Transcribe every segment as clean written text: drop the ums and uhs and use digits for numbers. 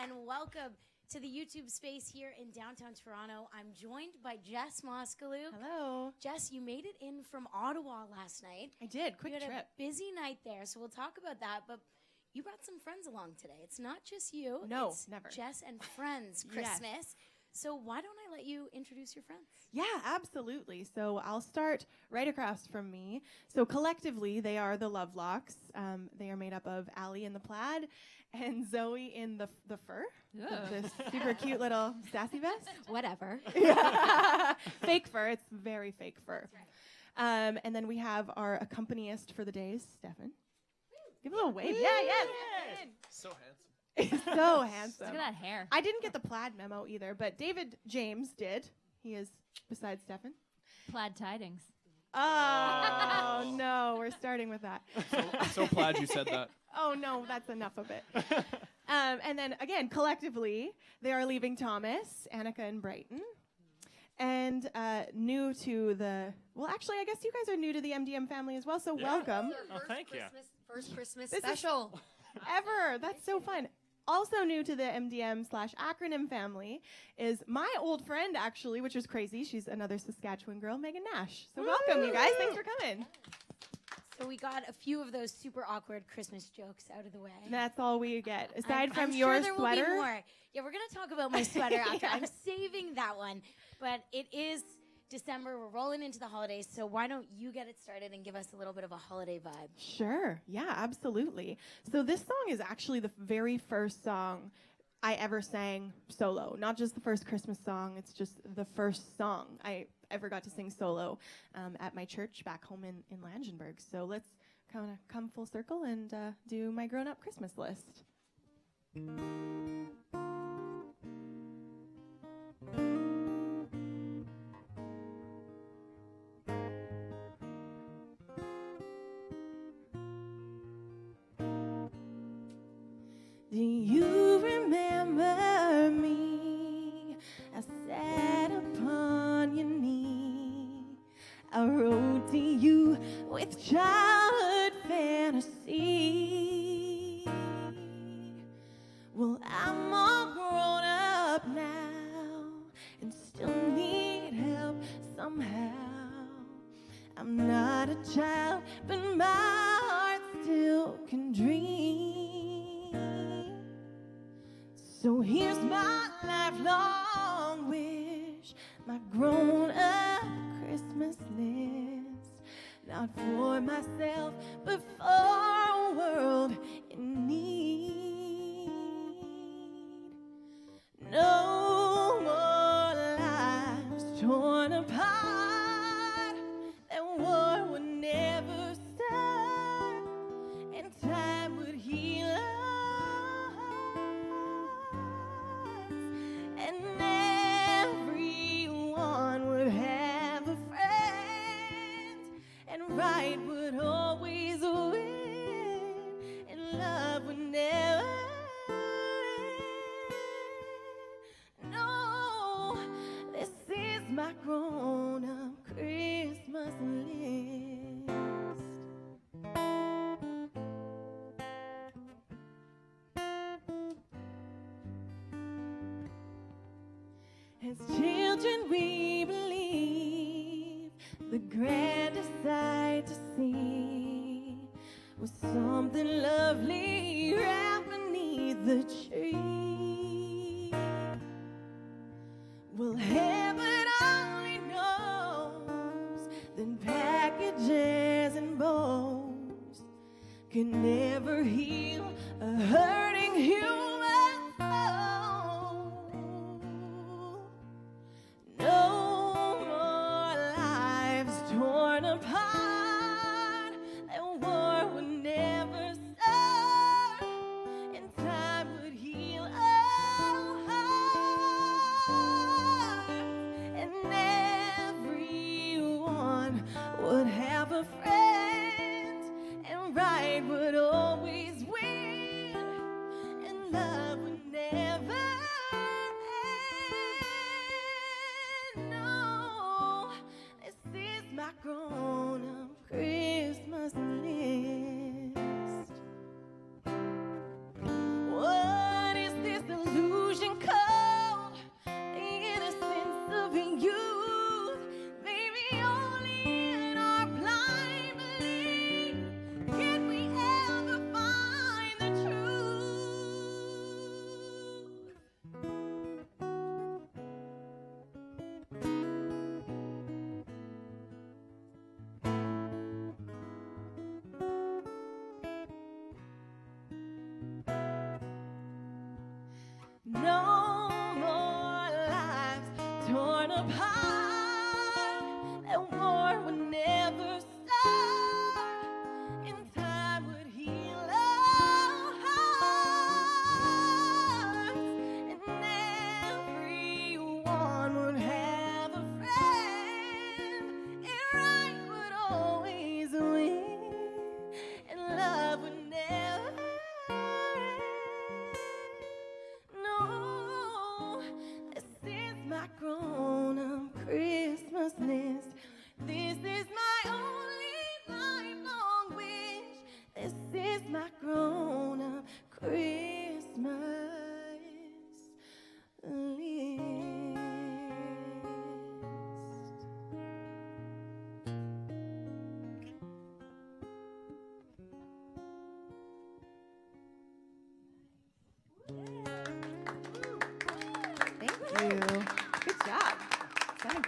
and welcome to the YouTube space here in downtown Toronto. I'm joined by Jess Moskaluke. Hello. Jess, you made it in from Ottawa last night. I did. Quick you had trip. A busy night there, so we'll talk about that. But you brought some friends along today. It's not just you. No, it's never. Jess and Friends Christmas. Yes. So why don't I let you introduce your friends? Yeah, absolutely. So I'll start right across from me. So collectively, they are the Lovelocks. They are made up of Allie in the plaid and Zoe in the fur. This super cute little sassy vest. Whatever. Fake fur. It's very fake fur. Right. And then we have our accompanist for the days, Stefan. Give a little wave. Yeah, yes. So handsome. He's so handsome. Look at that hair. I didn't get the plaid memo either, but David James did. He is beside Stefan. Plaid tidings. Oh, no, we're starting with that. I'm so glad you said that. Oh, no, that's enough of it. And then, again, collectively, they are leaving Thomas, Annika, and Brighton. And new to the, well, actually, I guess you guys are new to the MDM family as well, so welcome. Oh, thank you. First Christmas This special. Ever. That's so fun. Also new to the MDM/acronym family is my old friend, actually, which is crazy. She's another Saskatchewan girl, Megan Nash. So welcome, you guys. Thanks for coming. So we got a few of those super awkward Christmas jokes out of the way. That's all we get. Aside from I'm your sure there sweater. will be more. Yeah, we're going to talk about my sweater after. Yeah. I'm saving that one. But it is December. We're rolling into the holidays. So why don't you get it started and give us a little bit of a holiday vibe? Sure. Yeah, absolutely. So this song is actually the very first song I ever sang solo. Not just the first Christmas song. It's just the first song I ever got to sing solo at my church back home in Langenberg. So let's kind of come full circle and do my grown-up Christmas list. Do you remember me? I sat upon your knee. I wrote to you with childhood fantasy. Well, I'm all grown up now and still need help somehow. I'm not a child, but my heart still can dream. So here's my lifelong wish, my grown-up Christmas list. Not for myself, but for a world in need. No more lives torn apart. That war would never start, and time would heal us. And everyone would have a friend, and right would always win, and love would never end. No, this is my grown-up Christmas list. As children we believe the grandest sight to see was something lovely wrapped beneath the tree. Well, heaven only knows that packages and bows can never heal a hurting human soul. No more lives torn apart. That war would never start, and time would heal our hearts, and everyone would have a friend, and right would always win, and love would never end. No, this is my grown-up Christmas list. What is this illusion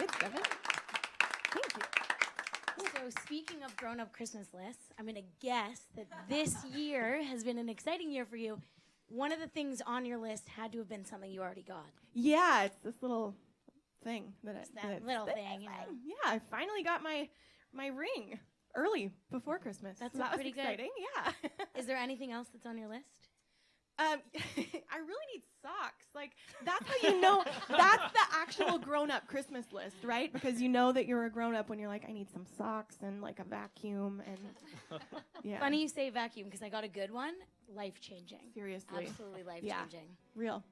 Thanks, Devin. Thank you. So speaking of grown-up Christmas lists, I'm going to guess that this year has been an exciting year for you. One of the things on your list had to have been something you already got. Yeah, it's this little thing That little thing, you know. Yeah, I finally got my ring early before Christmas. That's so that was pretty good. exciting. Yeah. Is there anything else that's on your list? I really need socks. Like, that's how you know that's the actual grown-up Christmas list, right? Because you know that you're a grown-up when you're like, I need some socks and like a vacuum and yeah. Funny you say vacuum because I got a good one. Life-changing. Seriously. Absolutely life-changing. Real.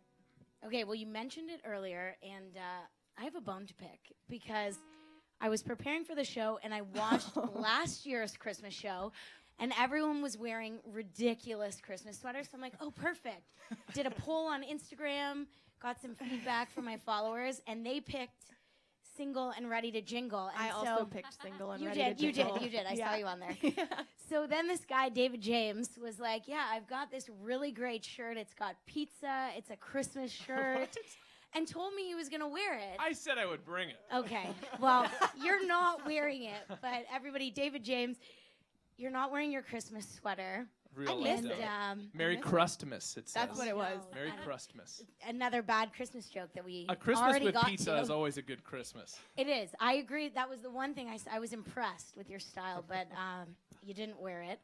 Okay, well, you mentioned it earlier, and I have a bone to pick because I was preparing for the show, and I watched last year's Christmas show, and everyone was wearing ridiculous Christmas sweaters. So I'm like, oh, perfect. Did a poll on Instagram, got some feedback from my followers, and they picked Single and Ready to Jingle. And I also picked Single and you Ready did, to Jingle. You did. I Yeah. saw you on there. Yeah. So then this guy, David James, was like, yeah, I've got this really great shirt. It's got pizza. It's a Christmas shirt. And told me he was going to wear it. I said I would bring it. Okay. Well, you're not wearing it. But everybody, David James, you're not wearing your Christmas sweater. Real missed life, it. though. Merry Christmas, it says. That's what it was. No. Merry Christmas. Another bad Christmas joke that we A Christmas already with got pizza to. is always a good Christmas. It is. I agree. That was the one thing I was impressed with your style, but you didn't wear it.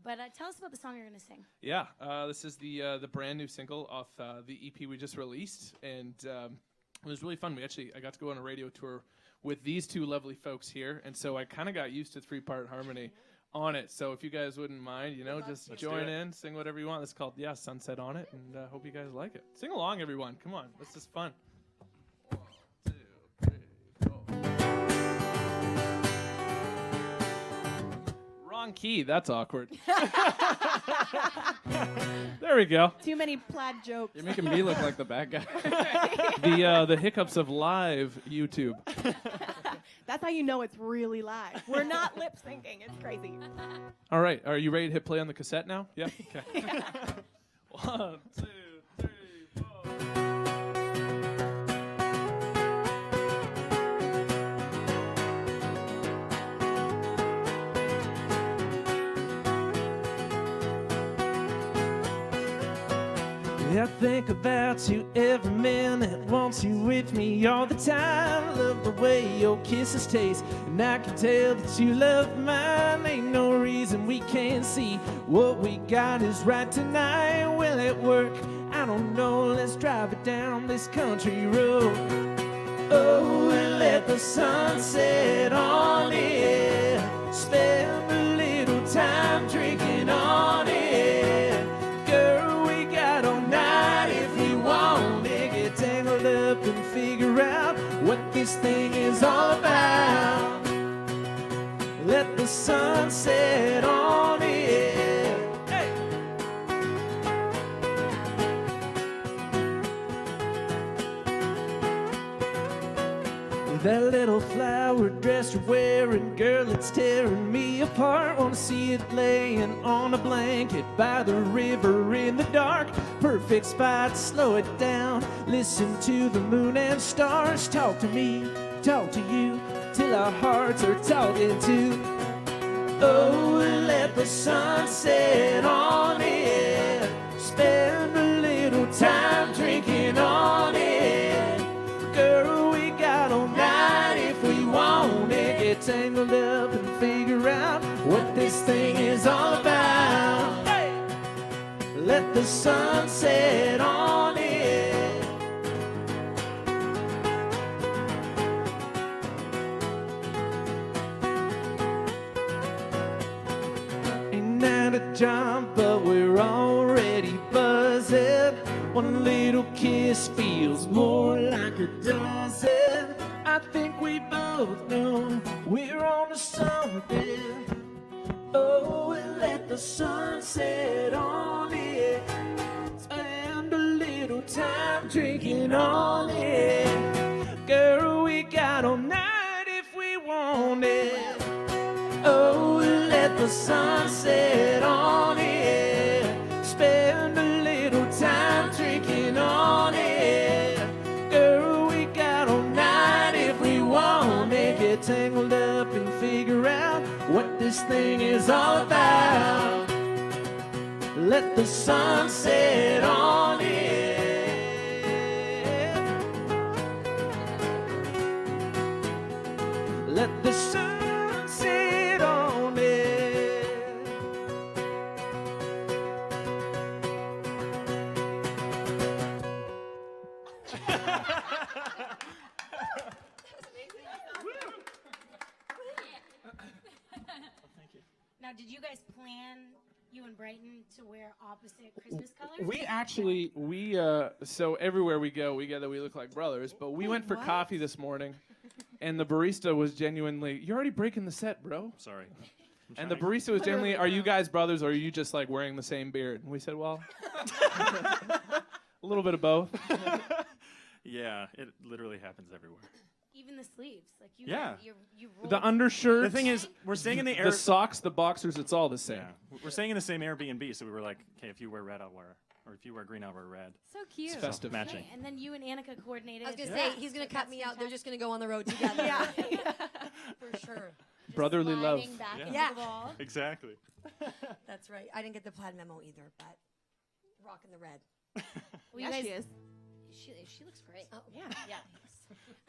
But tell us about the song you're going to sing. Yeah, this is the brand new single off the EP we just released, and it was really fun. I got to go on a radio tour with these two lovely folks here, and so I kind of got used to 3-part harmony on it. So if you guys wouldn't mind, just join in, sing whatever you want. It's called Sunset on it, and hope you guys like it. Sing along, everyone. Come on, this is fun. 1, 2, 3, 4. Wrong key. That's awkward. There we go. Too many plaid jokes. You're making me look like the bad guy. The hiccups of live YouTube. That's how you know it's really live. We're not lip syncing. It's crazy. All right, are you ready to hit play on the cassette now? Yeah. Okay. 1, 2, 3, 4. I think about you every minute, want you with me all the time. Love the way your kisses taste, and I can tell that you love mine. Ain't no reason we can't see what we got is right tonight. Will it work? I don't know. Let's drive it down this country road. Oh, we'll let the sun set on it. Spend a little time drinking on it. Girl, we got all night if we want it. Get tangled up and figure out what this thing is all about. Let the sun set on it. Hey! That little flower dress you're wearing, girl, it's tearing me apart. Wanna see it laying on a blanket by the river in the dark. Perfect spot, slow it down. Listen to the moon and stars. Talk to me, talk to you, till our hearts are talking too. Oh, let the sun set on it. Spend a little time drinking on it. Girl, we got all night if we want it. Get tangled up and figure out what this thing is all about. Hey! Let the sun set on it. Ain't that a jump, but we're already buzzing. One little kiss feels more like a dozen. I think we both know we're on to something. Oh, and let the sun set on it. Spend a little time drinking on it. Girl, we got all night if we want it. Oh, and let the sun set on it. Spend a little time drinking on it. Girl, we got all night if we want get tangled up and figure out what this thing is all about. Let the sun set on it. Let the sun set on it. Now, did you guys plan, you and Brighton, to wear opposite Christmas colors? So everywhere we go, we look like brothers. But we went for coffee this morning, and the barista was genuinely, "You're already breaking the set, bro." Sorry. And the barista was genuinely, "Are you guys brothers, or are you just like wearing the same beard?" And we said, "Well, a little bit of both." Yeah, it literally happens everywhere. Even the sleeves, like you. Yeah. You rolled. The undershirt. The thing is, we're staying in the the socks, the boxers, it's all the same. Yeah, we're staying in the same Airbnb, so we were like, okay, if you wear red, I'll wear, or if you wear green, I'll wear red. So cute. It's festive. Matching. Okay, and then you and Annika coordinated. I was going to say, he's going to cut That's me out. They're fantastic. just going to go on the road together. For sure. Just Brotherly love. sliding back Yeah. into Yeah. the wall. Exactly. That's right. I didn't get the plaid memo either, but rocking the red. Well, Yeah, you guys, she is. She looks great. Oh, Yeah. Yeah.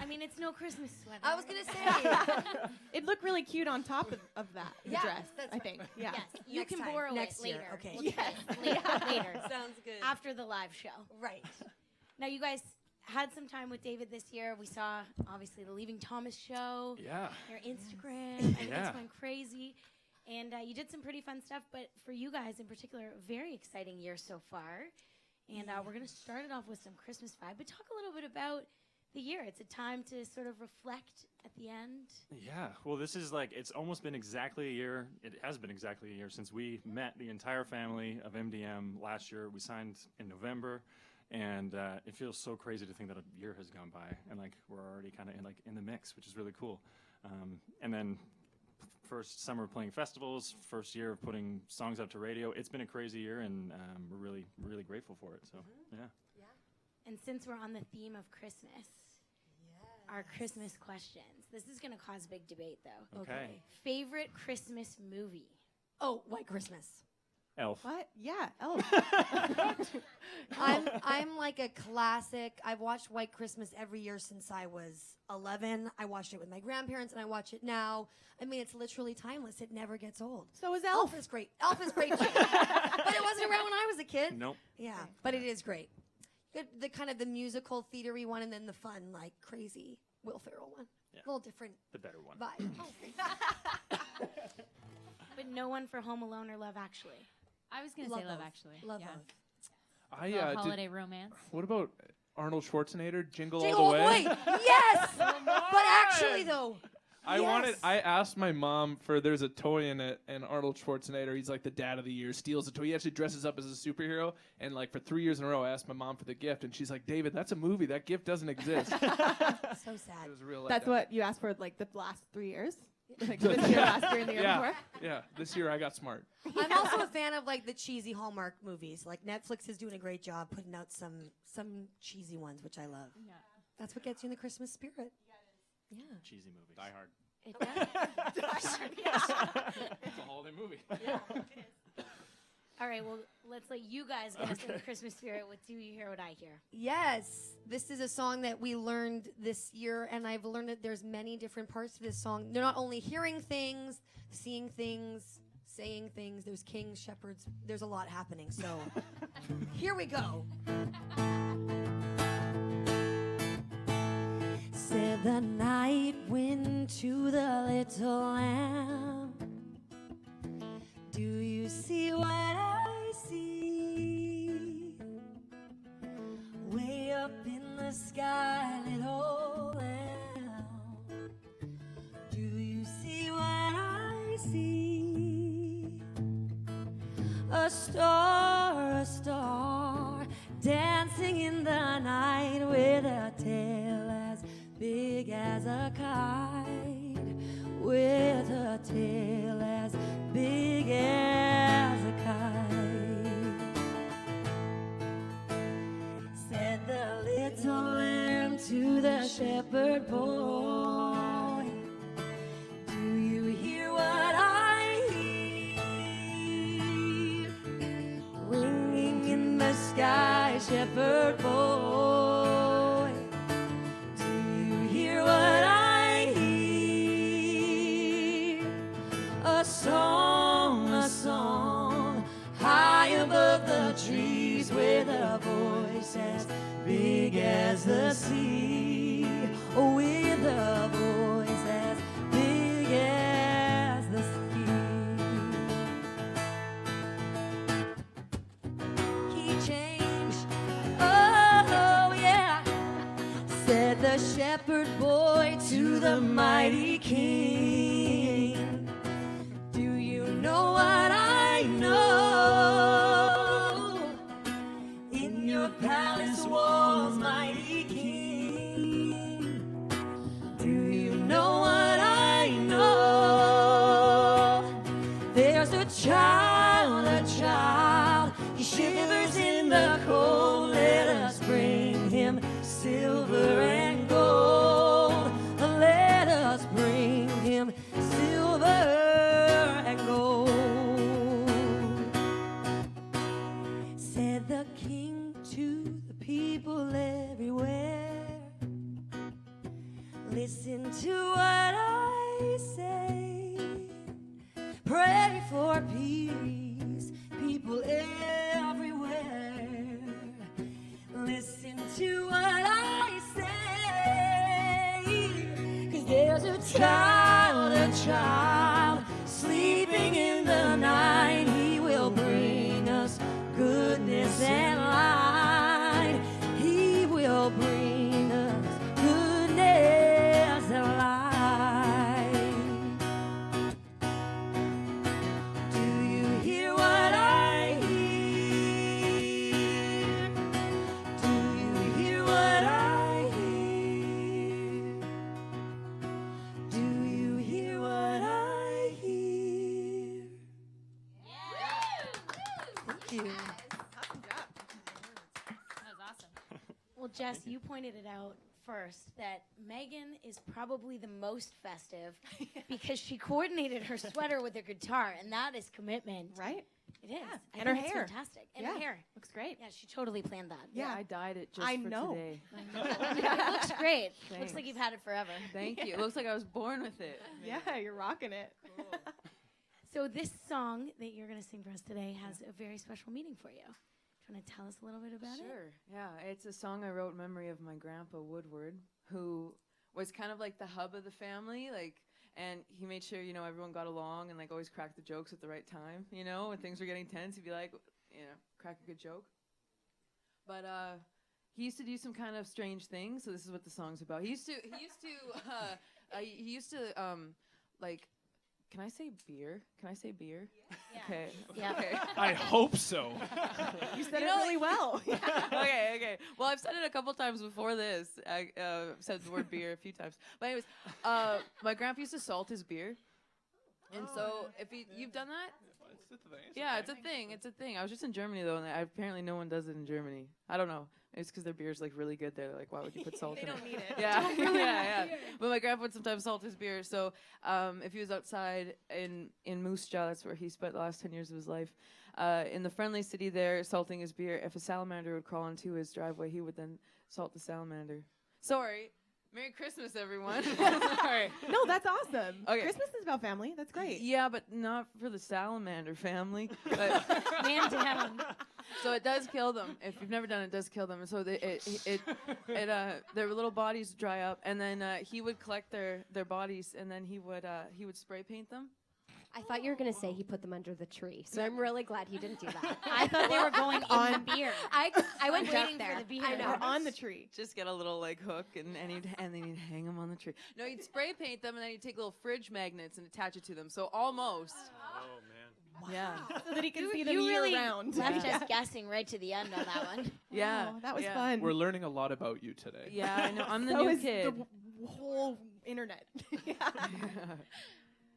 I mean, it's no Christmas sweater. I was going to say. It'd look really cute on top of that Yeah, dress, that's I right. think. Yeah. Yes, you Next can time, borrow next it year, later. okay. We'll do it later. Sounds good. After the live show. Right. Now, you guys had some time with David this year. We saw, obviously, the Leaving Thomas show, Yeah. your Instagram. Everything's Yeah. going crazy. And you did some pretty fun stuff. But for you guys in particular, a very exciting year so far. And we're going to start it off with some Christmas vibe. But talk a little bit about the year. It's a time to sort of reflect at the end. Yeah. Well, this is like, it's almost been exactly a year. It has been exactly a year since we met the entire family of MDM last year. We signed in November. And it feels so crazy to think that a year has gone by, and like we're already kind of in the mix, which is really cool. And then first summer of playing festivals, first year of putting songs out to radio. It's been a crazy year, and we're really, really grateful for it. So yeah. And since we're on the theme of Christmas, our Christmas questions. This is going to cause big debate, though. Okay. Favorite Christmas movie? Oh, White Christmas. Elf. What? Yeah, Elf. I'm like a classic. I've watched White Christmas every year since I was 11. I watched it with my grandparents, and I watch it now. I mean, it's literally timeless. It never gets old. So is Elf. Elf is great. Elf is great too. But it wasn't around when I was a kid. Nope. Yeah, but it is great. Good, the kind of the musical theatery one, and then the fun, like crazy Will Ferrell one. Yeah. A little different The better one. vibe. But no one for Home Alone or Love Actually. I was gonna Love say Love both. Actually. Love yeah. both. Little Did, holiday romance. what about Arnold Schwarzenegger, Jingle Jingle All the Way? Yes! But actually, though. Yes. I asked my mom for, there's a toy in it, and Arnold Schwarzenegger, he's like the dad of the year, steals the toy. He actually dresses up as a superhero, and like for 3 years in a row, I asked my mom for the gift, and she's like, "David, that's a movie. That gift doesn't exist." It So sad. was a real That's letdown. what you asked for, like, the last 3 years? Like this year, last year, and the year Yeah, before? yeah. This year I got smart. I'm also a fan of like the cheesy Hallmark movies. Like Netflix is doing a great job putting out some cheesy ones, which I love. Yeah. That's what gets you in the Christmas spirit. Yeah. Cheesy movies. Die Hard. It does. It's a holiday movie. All right, well, let's let you guys get us in the Christmas spirit with Do You Hear What I Hear? Yes, this is a song that we learned this year, and I've learned that there's many different parts to this song. They're not only hearing things, seeing things, saying things. There's kings, shepherds. There's a lot happening. So here we go. Said the night wind to the little lamb, do you see what I see? Way up in the sky, little lamb, do you see what I see? A star, dancing in the night with a tail as big as a kite, with a tail as big as a kite. Said the little lamb to the shepherd boy, shepherd boy. Do you hear what I hear? A song, high above the trees, with a voice as big as the sea. Oh, with a voice as big as the sea. He changed, oh yeah, said the shepherd boy to the mighty king. Do you know what I know? In your palace walls, mighty king. Do you know what I know? There's a child, he shivers in the cold. Let us bring him silver and gold. Let us bring him silver and gold. Said the king to the people everywhere, listen to what I say. Pray for peace, people everywhere. Listen to what I say. 'Cause there's a child sleeping in the night. He will bring us goodness and light. He will bring us goodness and light. Do you hear what I hear? Do you hear what I hear? Do you hear what I hear? Thank you. That was awesome. Well, Jess, you pointed it out first that Megan is probably the most festive because she coordinated her sweater with her guitar, and that is commitment. Right? It is. I And her think it's hair. fantastic. And Yeah. her hair. Looks great. Yeah, she totally planned that. Yeah. I dyed it just I for know. today. It looks great. Looks Thanks. like you've had it forever. Thank you. It looks like I was born with it. Yeah, you're rocking it. So this song that you're going to sing for us today has a very special meaning for you. Do you want to tell us a little bit about it? Sure. Yeah, it's a song I wrote in memory of my grandpa Woodward, who was kind of like the hub of the family, and he made sure, everyone got along and always cracked the jokes at the right time, when things were getting tense, he'd be like, crack a good joke. But he used to do some kind of strange things, so this is what the song's about. He used to can I say beer? Can I say beer? Yeah. Okay. Yeah. Okay. I hope so. You said it really well. Okay. Well, I've said it a couple times before this. I said the word beer a few times. But anyways, my grandpa used to salt his beer. And so if you've done that? It's a thing. I was just in Germany, though, and apparently no one does it in Germany. I don't know. It's because their beer's really good there. They're like, why would you put salt in it? They don't need it. Yeah, yeah. But my grandpa would sometimes salt his beer. So if he was outside in Moose Jaw, that's where he spent the last 10 years of his life, in the friendly city there, salting his beer. If a salamander would crawl into his driveway, he would then salt the salamander. Sorry. Merry Christmas, everyone. Sorry. No, that's awesome. Okay. Christmas is about family. That's great. Yeah, but not for the salamander family. But Man down. so it does kill them. If you've never done it, it does kill them. And so their little bodies dry up, and then he would collect their bodies, and then he would spray paint them. I thought you were going to say he put them under the tree, so I'm really glad he didn't do that. I thought they were going on the beer. I went waiting dark for there. the beer. I know. Or on the tree. Just get a little hook, and then he'd hang them on the tree. No, he'd spray paint them, and then he'd take little fridge magnets and attach it to them. So almost. Oh, man. Yeah. So that he can see them You year really round. left us guessing right to the end on that one. Yeah. Oh, that was yeah. fun. We're learning a lot about you today. Yeah, I know. I'm the so new is kid. the whole internet. Yeah.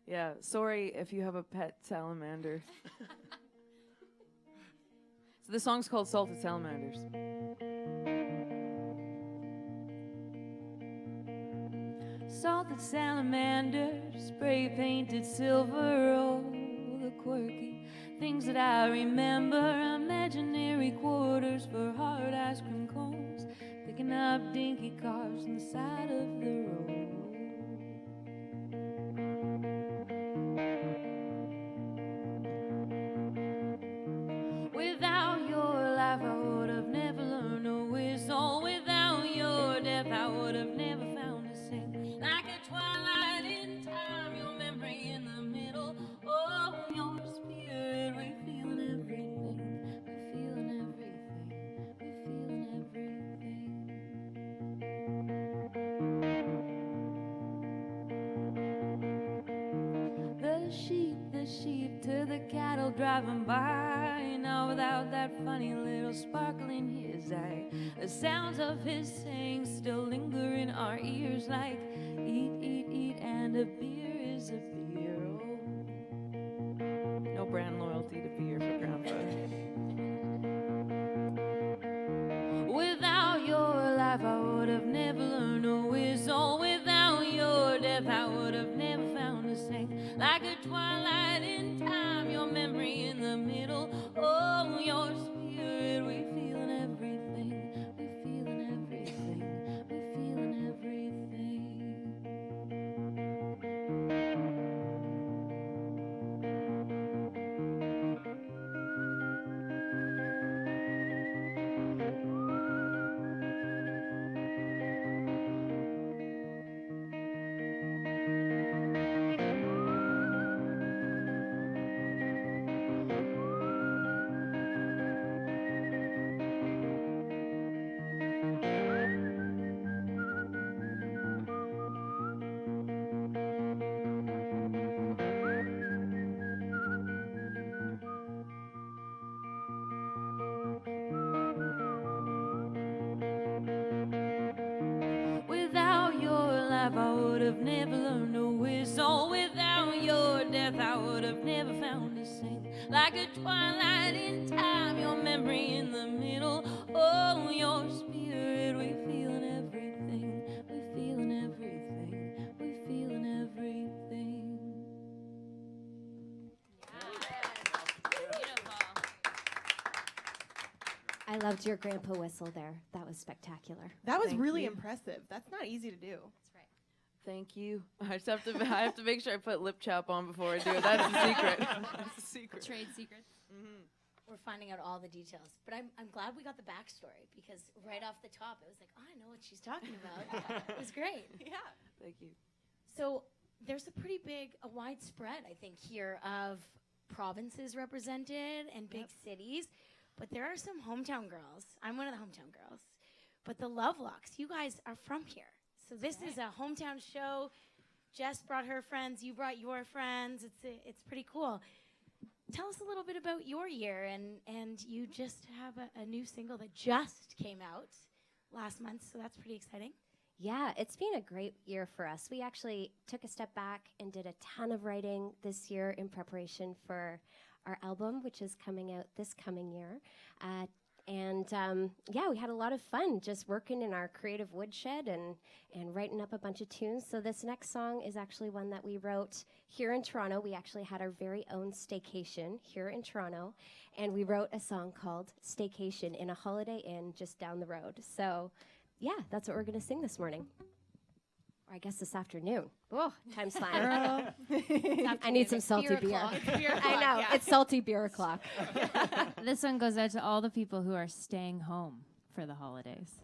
Yeah, sorry if you have a pet salamander. So this song's called Salted Salamanders. Salted salamanders, spray painted silver, oh, the quirky things that I remember. Imaginary quarters for hard ice cream cones. Picking up dinky cars on the side of the road. Without your life, I would have never learned a whistle. Without your death, I would have never found a sing. Like a twilight in time, your memory in the middle. Oh, your spirit, we're feeling everything. We're feeling everything. We're feeling everything. The sheep to the cattle driving by. Now without that funny little sparkle in his eye, the sounds of his saying still linger in our ears like eat, eat, eat, and a beer is a beer. Oh. No brand loyalty to beer for Grandpa. Without your life, I would have never learned a whistle. Without your death, I would have never found a sing. Like a twilight in time, your memory in the middle. Oh, your spirit, we're feeling everything. We're feeling everything. We're feeling everything. Without your life, I would have never learned a whistle. Without your death, I would have never found a sing. Like a twilight in time, your memory in the middle. Oh, your spirit, we're feeling everything. We're feeling everything. We're feeling everything. I loved your grandpa whistle there. That was spectacular. That was Thank really you. impressive. That's not easy to do. Thank you. I have to make sure I put lip chap on before I do it. That's the secret. That's the secret. Trade secrets. We're finding out all the details. But I'm glad we got the backstory because right off the top, it was like, oh, I know what she's talking about. It was great. Yeah. Thank you. So there's a pretty big, a wide spread, I think, here of provinces represented and big cities. But there are some hometown girls. I'm one of the hometown girls. But the Lovelocks, you guys are from here. So this is a hometown show. Jess brought her friends. You brought your friends. It's pretty cool. Tell us a little bit about your year. And you just have a new single that just came out last month. So that's pretty exciting. Yeah, it's been a great year for us. We actually took a step back and did a ton of writing this year in preparation for our album, which is coming out this coming year. Yeah, we had a lot of fun just working in our creative woodshed and writing up a bunch of tunes. So this next song is actually one that we wrote here in Toronto. We actually had our very own Staycation here in Toronto, and we wrote a song called Staycation in a Holiday Inn just down the road. So yeah, that's what we're going to sing this morning. Or I guess this afternoon. Oh, time's flying. I need some salty beer. I know, it's salty beer o'clock. This one goes out to all the people who are staying home for the holidays.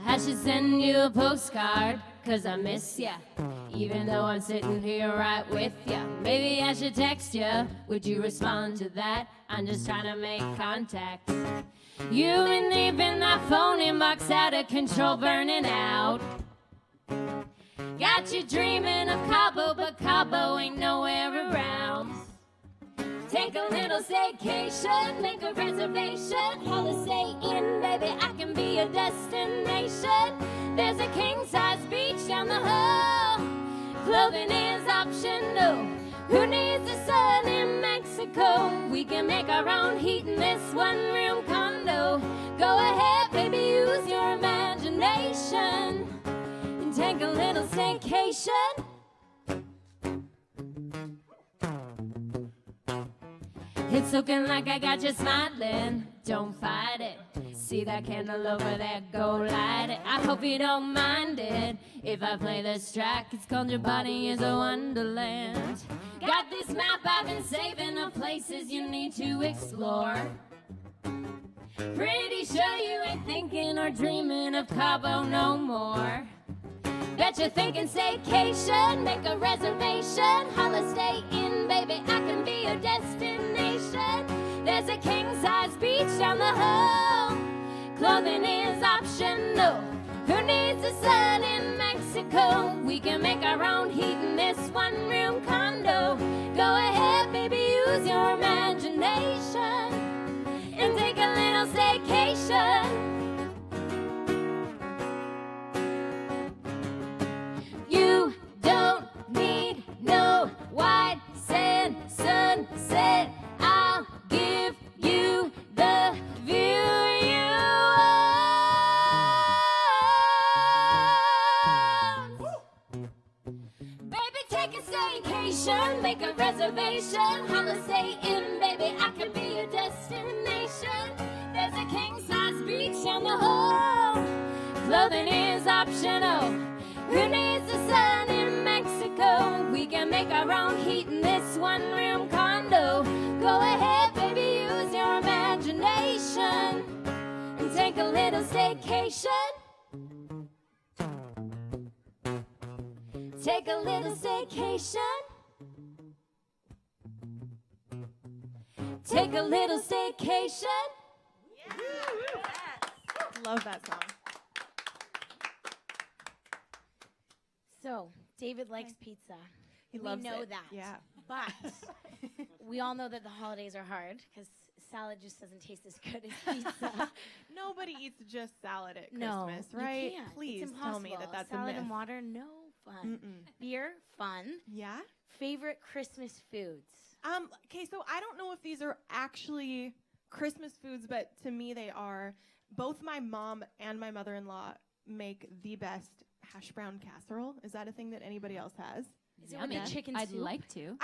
I should send you a postcard, 'cause I miss ya, even though I'm sitting here right with ya. Maybe I should text ya, would you respond to that? I'm just trying to make contact. You've been leaving that phone inbox out of control, burning out. Got you dreaming of Cabo, but Cabo ain't nowhere around. Take a little staycation, make a reservation, Holiday Inn, baby, I can be your destination. There's a king-size beach down the hall, clothing is optional. Who needs the sun in Mexico? We can make our own heat in this one-room condo. Go ahead, baby, use your imagination and take a little staycation. It's looking like I got you smiling. Don't fight it. See that candle over there? Go light it. I hope you don't mind it if I play this track. It's called Your Body is a Wonderland. Got this map I've been saving of places you need to explore. Pretty sure you ain't thinking or dreaming of Cabo no more. Bet you're thinking staycation, make a reservation. Holla, stay in, baby, I can be your destination. There's a king-size beach down the hall. Clothing is optional. Who needs the sun in Mexico? We can make our own heat in this one-room condo. Go ahead, baby, use your imagination and take a little staycation. You don't need no white sand sunset. I'll give you the view you want. Baby, take a staycation, make a reservation. Holla, stay in, baby, I can be your destination. There's a king-size beach down the hall. Clothing is optional. Who needs the sun in Mexico? We can make our own heat in this one-room condo. Go ahead, baby, use your imagination and take a little staycation. Take a little staycation. Take a little staycation. Love that song. So, David likes pizza. He we loves know it. that. Yeah. But we all know that the holidays are hard because salad just doesn't taste as good as pizza. Nobody eats just salad at No, Christmas, you right? can't. Please It's tell me impossible. that that's salad a myth. and water, no fun. Beer, fun. Yeah. Favorite Christmas foods? Okay, so I don't know if these are actually Christmas foods, but to me they are. Both my mom and my mother-in-law make the best hash brown casserole. Is that a thing that anybody else has? Is it with the chicken I'd soup? like to.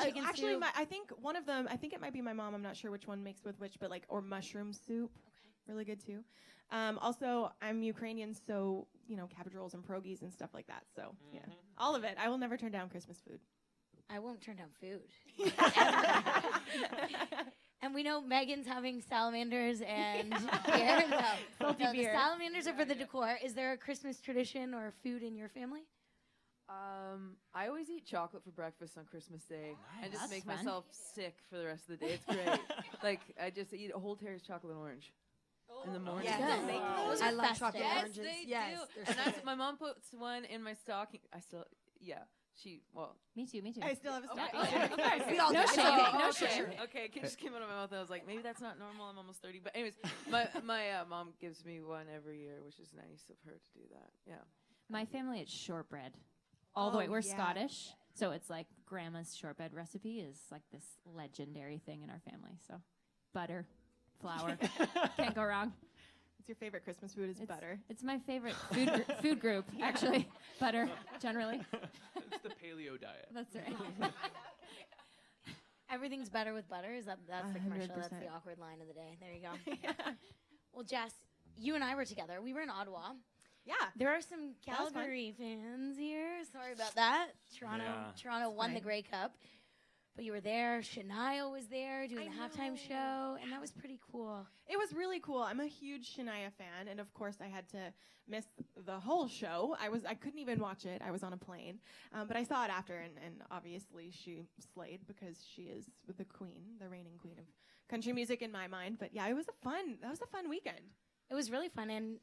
Chicken Actually, soup. I think one of them. I think it might be my mom. I'm not sure which one makes with which, but or mushroom soup, really good too. Also, I'm Ukrainian, so cabbage rolls and pierogies and stuff like that. So yeah, all of it. I will never turn down Christmas food. I won't turn down food. And we know Megan's having salamanders and beer. No, the beer. salamanders are for the decor. Is there a Christmas tradition or food in your family? I always eat chocolate for breakfast on Christmas Day and just That's make fun. myself sick for the rest of the day. It's great. Like I just eat a whole Terry's chocolate and orange in the morning. Yes. Good. Those I love chocolate Yes, oranges. they Yes, do. they're And so that's good. my mom puts one in my stocking. Me too. I still have a stocking. Okay. Of course. We all No do. shame. Oh, No okay. shame. Okay, it just came out of my mouth. I was like, maybe that's not normal. I'm almost 30. But anyways, my mom gives me one every year, which is nice of her to do that. Yeah. My family, it's shortbread. All the way. We're yeah. Scottish, so it's like grandma's shortbread recipe is like this legendary thing in our family. So butter, flour, can't go wrong. It's your favorite Christmas food is butter. It's my favorite food group, actually. Butter, generally. It's the paleo diet. That's right. Everything's better with butter. That's the commercial? That's 100%. the awkward line of the day. There you go. Well, Jess, you and I were together. We were in Ottawa. Yeah. There are some That was fun. Calgary fans here. Sorry about that. Toronto won the Grey Cup. But you were there. Shania was there doing the halftime show, and that was pretty cool. It was really cool. I'm a huge Shania fan, and of course I had to miss the whole show. I couldn't even watch it. I was on a plane, but I saw it after, and obviously she slayed because she is the queen, the reigning queen of country music in my mind. But yeah, that was a fun weekend. It was really fun, and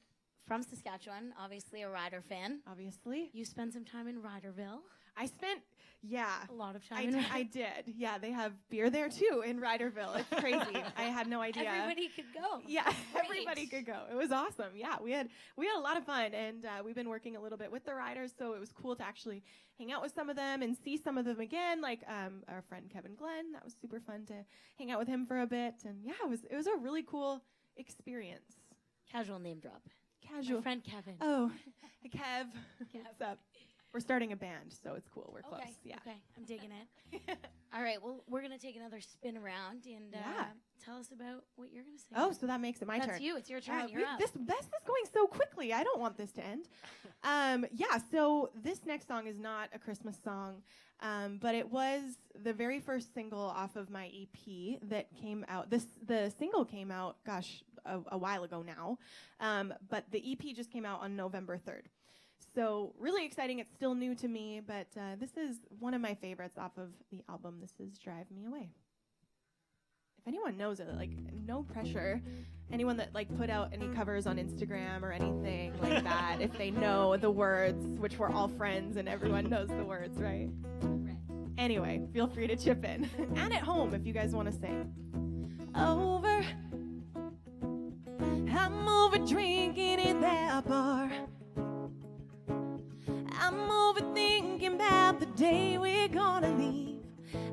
from Saskatchewan, obviously a Ryder fan. Obviously, You spent some time in Ryderville. I spent, a lot of time. I did. Yeah, they have beer there too in Ryderville. It's crazy. I had no idea. Everybody could go. Yeah, Great. everybody could go. It was awesome. Yeah, we had a lot of fun, and we've been working a little bit with the riders, so it was cool to actually hang out with some of them and see some of them again. Like our friend Kevin Glenn, that was super fun to hang out with him for a bit, and yeah, it was a really cool experience. Casual name drop. Casual. My friend Kevin. Oh, Kev. What's up? We're starting a band, so it's cool. We're close. Yeah. Okay, I'm digging it. All right, well, we're going to take another spin around and tell us about what you're going to say. Oh, so that makes it my turn. That's you. It's your turn. You're up. This is going so quickly. I don't want this to end. So this next song is not a Christmas song, but it was the very first single off of my EP that came out. The single came out, a while ago now, but the EP just came out on November 3rd. So really exciting. It's still new to me, but this is one of my favorites off of the album. This is Drive Me Away. If anyone knows it, like, no pressure. Anyone that put out any covers on Instagram or anything like that, if they know the words, which we're all friends and everyone knows the words, right? Anyway, feel free to chip in. And at home if you guys want to sing. I'm over drinking in that bar. I'm overthinking about the day we're gonna leave.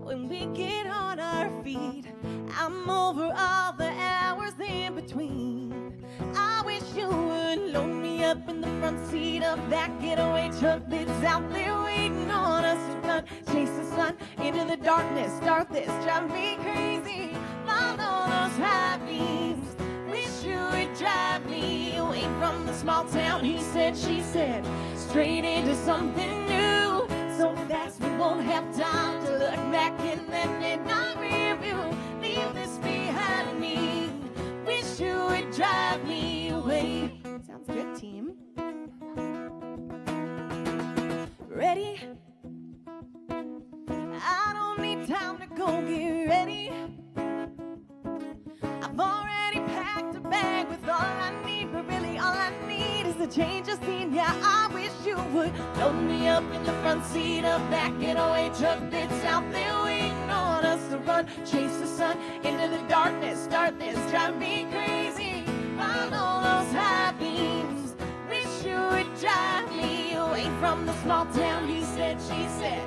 When we get on our feet, I'm over all the hours in between. I wish you would load me up in the front seat of that getaway truck that's out there waiting on us to run. Chase the sun into the darkness, start this, drive me crazy. Follow those high beams. Wish you would drive me away from the small town. He said, she said, straight into something new. So fast we won't have time to look back in that midnight review. Leave this behind me. Wish you would drive me away. Sounds good, team. Ready? I don't need time to go get ready. I've already packed a bag with all I need, but really all I need is a change of scene. Yeah, I wish you would load me up in the front seat of that getaway truck that's out there waiting on us to run. Chase the sun into the darkness, start this, drive me crazy. Follow those high beams. Wish you would drive me away from the small town. He said, she said,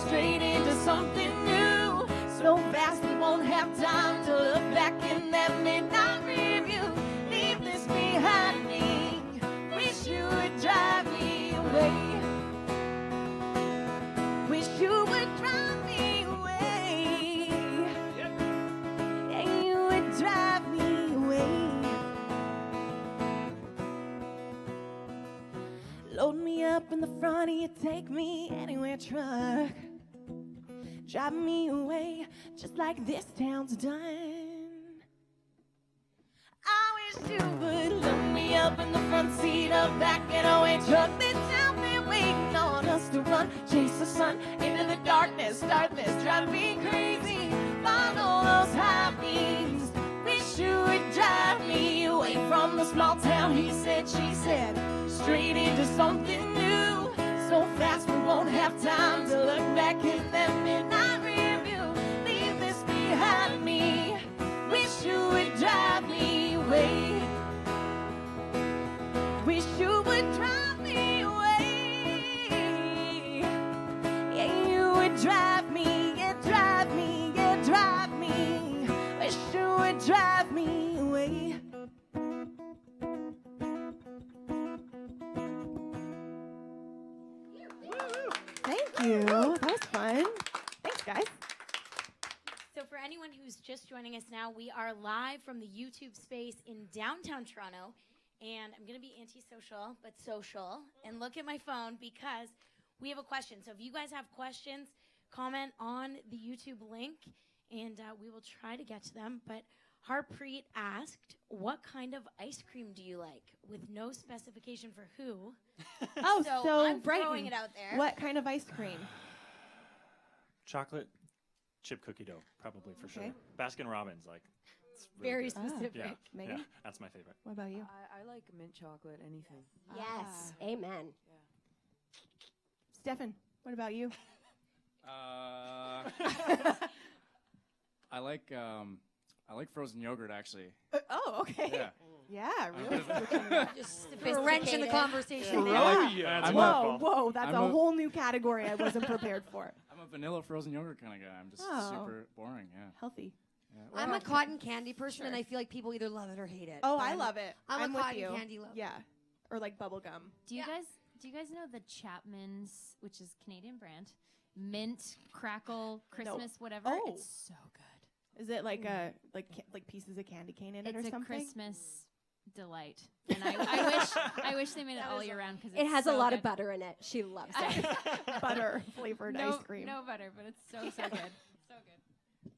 straight into something new. So fast we won't have time to look back in that midnight review. Leave this behind me. Wish you would drive me away. Wish you would drive me away. Yeah, you would drive me away. Load me up in the front of your take me anywhere truck. Drive me away, just like this town's done. I wish you would load me up in the front seat of that getaway truck that's out there waiting on us to run. Chase the sun into the darkness, start this, drive me crazy. Follow those high beams. Wish you would drive me away from the small town. He said, she said, straight into something new. So fast we won't have time to look back in that midnight review. Leave this behind me. Wish you would drive me away. Wish you would drive me away. Yeah, you would drive me, yeah, drive me, yeah, drive me. Wish you would drive me away. Thank you. That was fun. Thanks, guys. So for anyone who's just joining us now, we are live from the YouTube space in downtown Toronto. And I'm going to be antisocial, but social, and look at my phone because we have a question. So if you guys have questions, comment on the YouTube link, and we will try to get to them. But Harpreet asked, what kind of ice cream do you like? With no specification for who. Oh, so I'm Brighton. throwing it out there. What kind of ice cream? Chocolate chip cookie dough, probably for sure. Okay. Baskin Robbins, it's really Very good. specific. Yeah, Megan? yeah, that's my favorite. What about you? I like mint chocolate, anything. Yes, amen. Stefan? What about you? I like frozen yogurt actually. Oh, okay. Yeah. Yeah, really. Just a wrench in the conversation there. That's a Whoa, that's a whole new category I wasn't prepared for. I'm a vanilla frozen yogurt kind of guy. I'm just super boring. Yeah. Healthy. Yeah. I'm a cotton candy person, and I feel like people either love it or hate it. Oh, But I love it. I'm a with cotton you. candy lover. Yeah, or like bubble gum. Do you guys know the Chapman's, which is Canadian brand, mint crackle Christmas whatever? Oh. It's so good. Is it like like pieces of candy cane in it or It's a something? Christmas delight, and I wish they made it all year round because It has so a lot good. of butter in it. She loves it. Butter flavored no, ice cream. No butter, but it's so good. So good.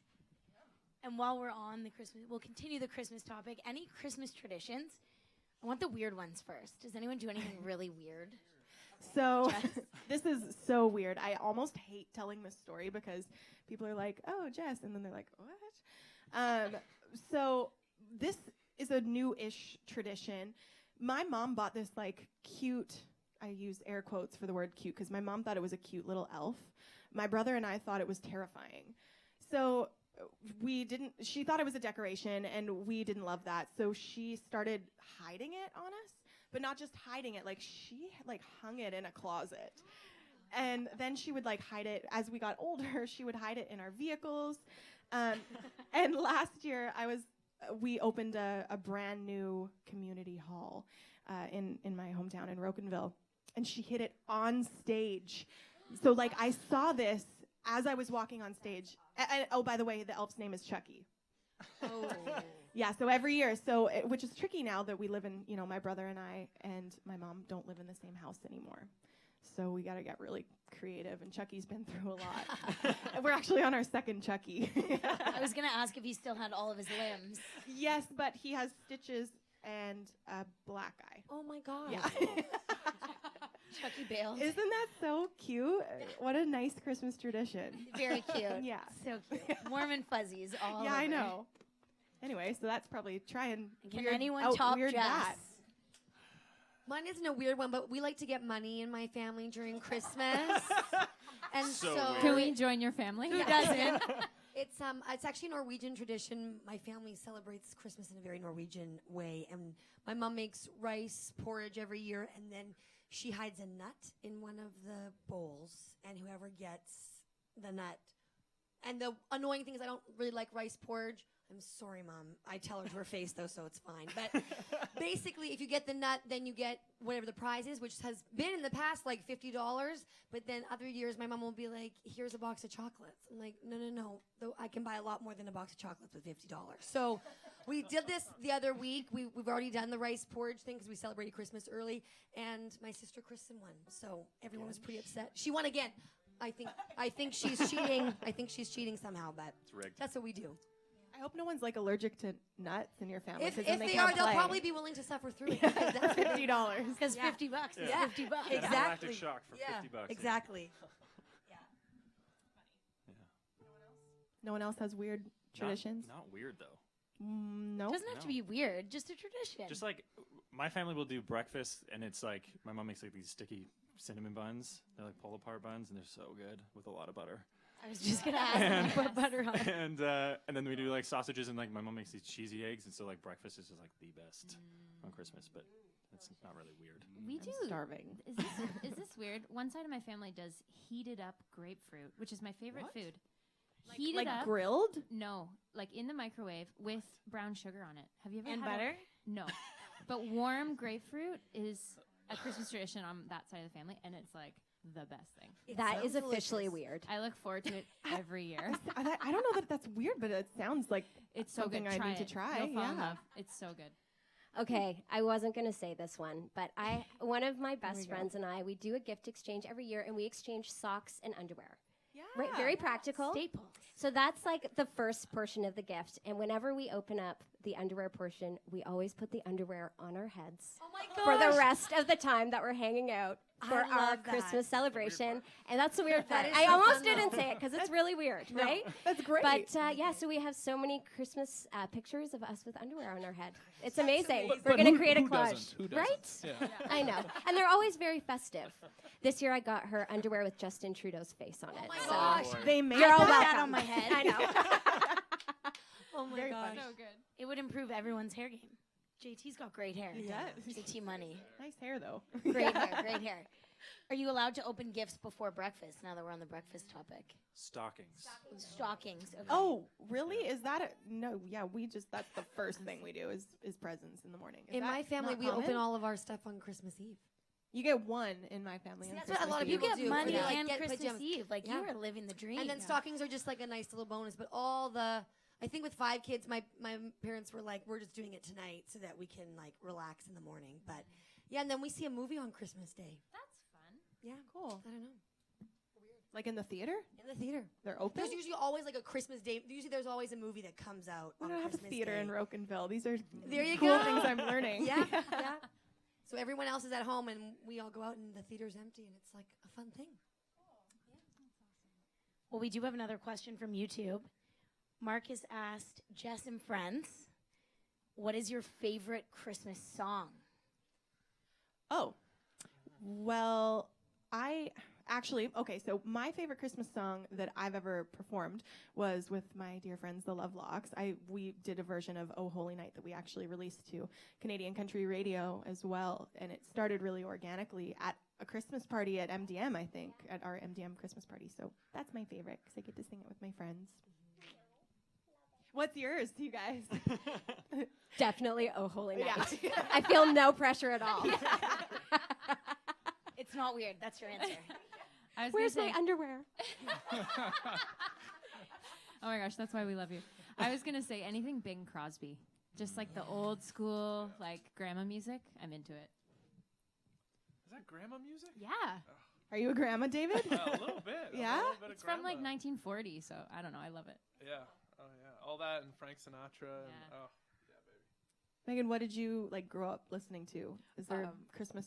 And while we're on the Christmas, we'll continue the Christmas topic. Any Christmas traditions? I want the weird ones first. Does anyone do anything really weird? So this is so weird. I almost hate telling this story because people are like, "Oh, Jess," and then they're like, "What?" So this is a new-ish tradition. My mom bought this like cute. I use air quotes for the word cute because my mom thought it was a cute little elf. My brother and I thought it was terrifying. So she thought it was a decoration, and we didn't love that. So she started hiding it on us. But not just hiding it, like she like hung it in a closet. And then she would like hide it as we got older. She would hide it in our vehicles. And last year we opened a brand new community hall in my hometown in Rockinville. And she hid it on stage. So like I saw this as I was walking on stage. And oh, by the way, the elf's name is Chucky. Oh. Yeah, so every year, which is tricky now that we live in, my brother and I and my mom don't live in the same house anymore. So we got to get really creative, and Chucky's been through a lot. We're actually on our second Chucky. I was going to ask if he still had all of his limbs. Yes, but he has stitches and a black eye. Oh my God. Yeah. Chucky Bale. Isn't that so cute? What a nice Christmas tradition. Very cute. Yeah. So cute. Warm and fuzzies all Yeah, I over. know. Anyway, so that's probably trying. Can anyone top weird Jess? that? Mine isn't a weird one, but we like to get money in my family during Christmas. And So so weird. Can we join your family? Who doesn't? It's actually a Norwegian tradition. My family celebrates Christmas in a very Norwegian way, and my mom makes rice porridge every year, and then she hides a nut in one of the bowls, and whoever gets the nut. And the annoying thing is I don't really like rice porridge. I'm sorry, Mom. I tell her to her face, though, so it's fine. But basically, if you get the nut, then you get whatever the prize is, which has been in the past like $50. But then other years, my mom will be like, here's a box of chocolates. I'm like, no. Though I can buy a lot more than a box of chocolates with $50. So we did this the other week. We've already done the rice porridge thing because we celebrated Christmas early. And my sister Kristen won. So everyone was pretty upset. She won again. I think she's cheating. I think she's cheating somehow, but It's rigged. that's what we do. I hope no one's like allergic to nuts in your family. If 'cause then they can't are, they'll play. probably be willing to suffer through it. $50. Because Yeah. $50 is Yeah. $50. Exactly. Anaphylactic shock for Yeah, $50. exactly. No one else has weird traditions? Not weird though. No. Doesn't have to be weird, just a tradition. Just like my family will do breakfast, and it's like my mom makes like these sticky cinnamon buns. They're like pull apart buns, and they're so good with a lot of butter. I was just gonna ask if you put butter on. And then we do like sausages, and like my mom makes these cheesy eggs, and so like breakfast is just like the best on Christmas. But it's not really weird. We I'm do. starving. Is this weird? One side of my family does heated up grapefruit, which is my favorite food. Heated Like up? grilled? No, like in the microwave with brown sugar on it. Have you ever And had butter? No, but warm grapefruit is a Christmas tradition on that side of the family, and it's like the best thing. That is sounds officially delicious. weird. I look forward to it every year. I don't know that that's weird, but it sounds like It's so something good. I Try need to it. try. You'll fall in Yeah. love. It's so good. Okay, I wasn't going to say this one, but one of my we best go. friends and I, we do a gift exchange every year, and we exchange socks and underwear. Yeah. Right, very practical. Staples. So that's like the first portion of the gift. And whenever we open up the underwear portion, we always put the underwear on our heads Oh my for gosh. the rest of the time that we're hanging out. for our love that. Christmas celebration. And that's the weird That part. is I so almost fun, though. didn't say it because it's really weird, right? That's great. But yeah, so we have so many Christmas pictures of us with underwear on our head. It's amazing. But We're going to who- create a who collage. doesn't? Who doesn't? Right? Yeah. I know. And they're always very festive. This year I got her underwear with Justin Trudeau's face on it. my so gosh. they made you're all put welcome. that on my head. I know. Oh my Very gosh. funny. So good. It would improve everyone's hair game. JT's got great hair. Yes. JT money. Nice hair, though. Great hair, great hair. Are you allowed to open gifts before breakfast now that we're on the breakfast topic? Stockings. Stockings. Okay. Oh, really? Is that no? Yeah, that's the first thing we do is presents in the morning. Is In that my family, not we common? open all of our stuff on Christmas Eve. You get one in my family. on See, that's what a lot of Christmas You Eve. people get do. money Yeah. Like, and get Christmas pajamas. Eve. Like Yeah. you are living the dream. And then stockings are just like a nice little bonus. But I think with 5 kids, my parents were like, we're just doing it tonight so that we can like relax in the morning. But yeah, and then we see a movie on Christmas Day. That's fun. Yeah, Cool. I don't know. Like in the theater, In the theater. they're open. There's usually always like a Christmas Day. Usually there's always a movie that comes out We on don't have Christmas a theater Day. in Rockinville. These are There you cool go. things I'm learning. Yeah, yeah. So everyone else is at home and we all go out and the theater's empty and it's like a fun thing. Well, we do have another question from YouTube. Marcus asked Jess and friends, what is your favorite Christmas song? Oh, well, so my favorite Christmas song that I've ever performed was with my dear friends, The Lovelocks. We did a version of Oh Holy Night that we actually released to Canadian Country Radio as well, and it started really organically at a Christmas party at MDM, I think, at our MDM Christmas party. So that's my favorite because I get to sing it with my friends. What's yours, you guys? Definitely Oh Holy Night. Yeah. I feel no pressure at all. It's not weird. That's your answer. I was Where's gonna my say, underwear? oh my gosh, that's why we love you. I was gonna say anything Bing Crosby, just like the old school like grandma music. I'm into it. Is that grandma music? Yeah, Are you a grandma, David? A little bit. Yeah? A little bit it's of from like grandma. 1940, so I don't know. I love it. Yeah. Oh yeah. All that and Frank Sinatra. And, Yeah. oh yeah, baby. Megan, what did you grow up listening to? Is there Christmas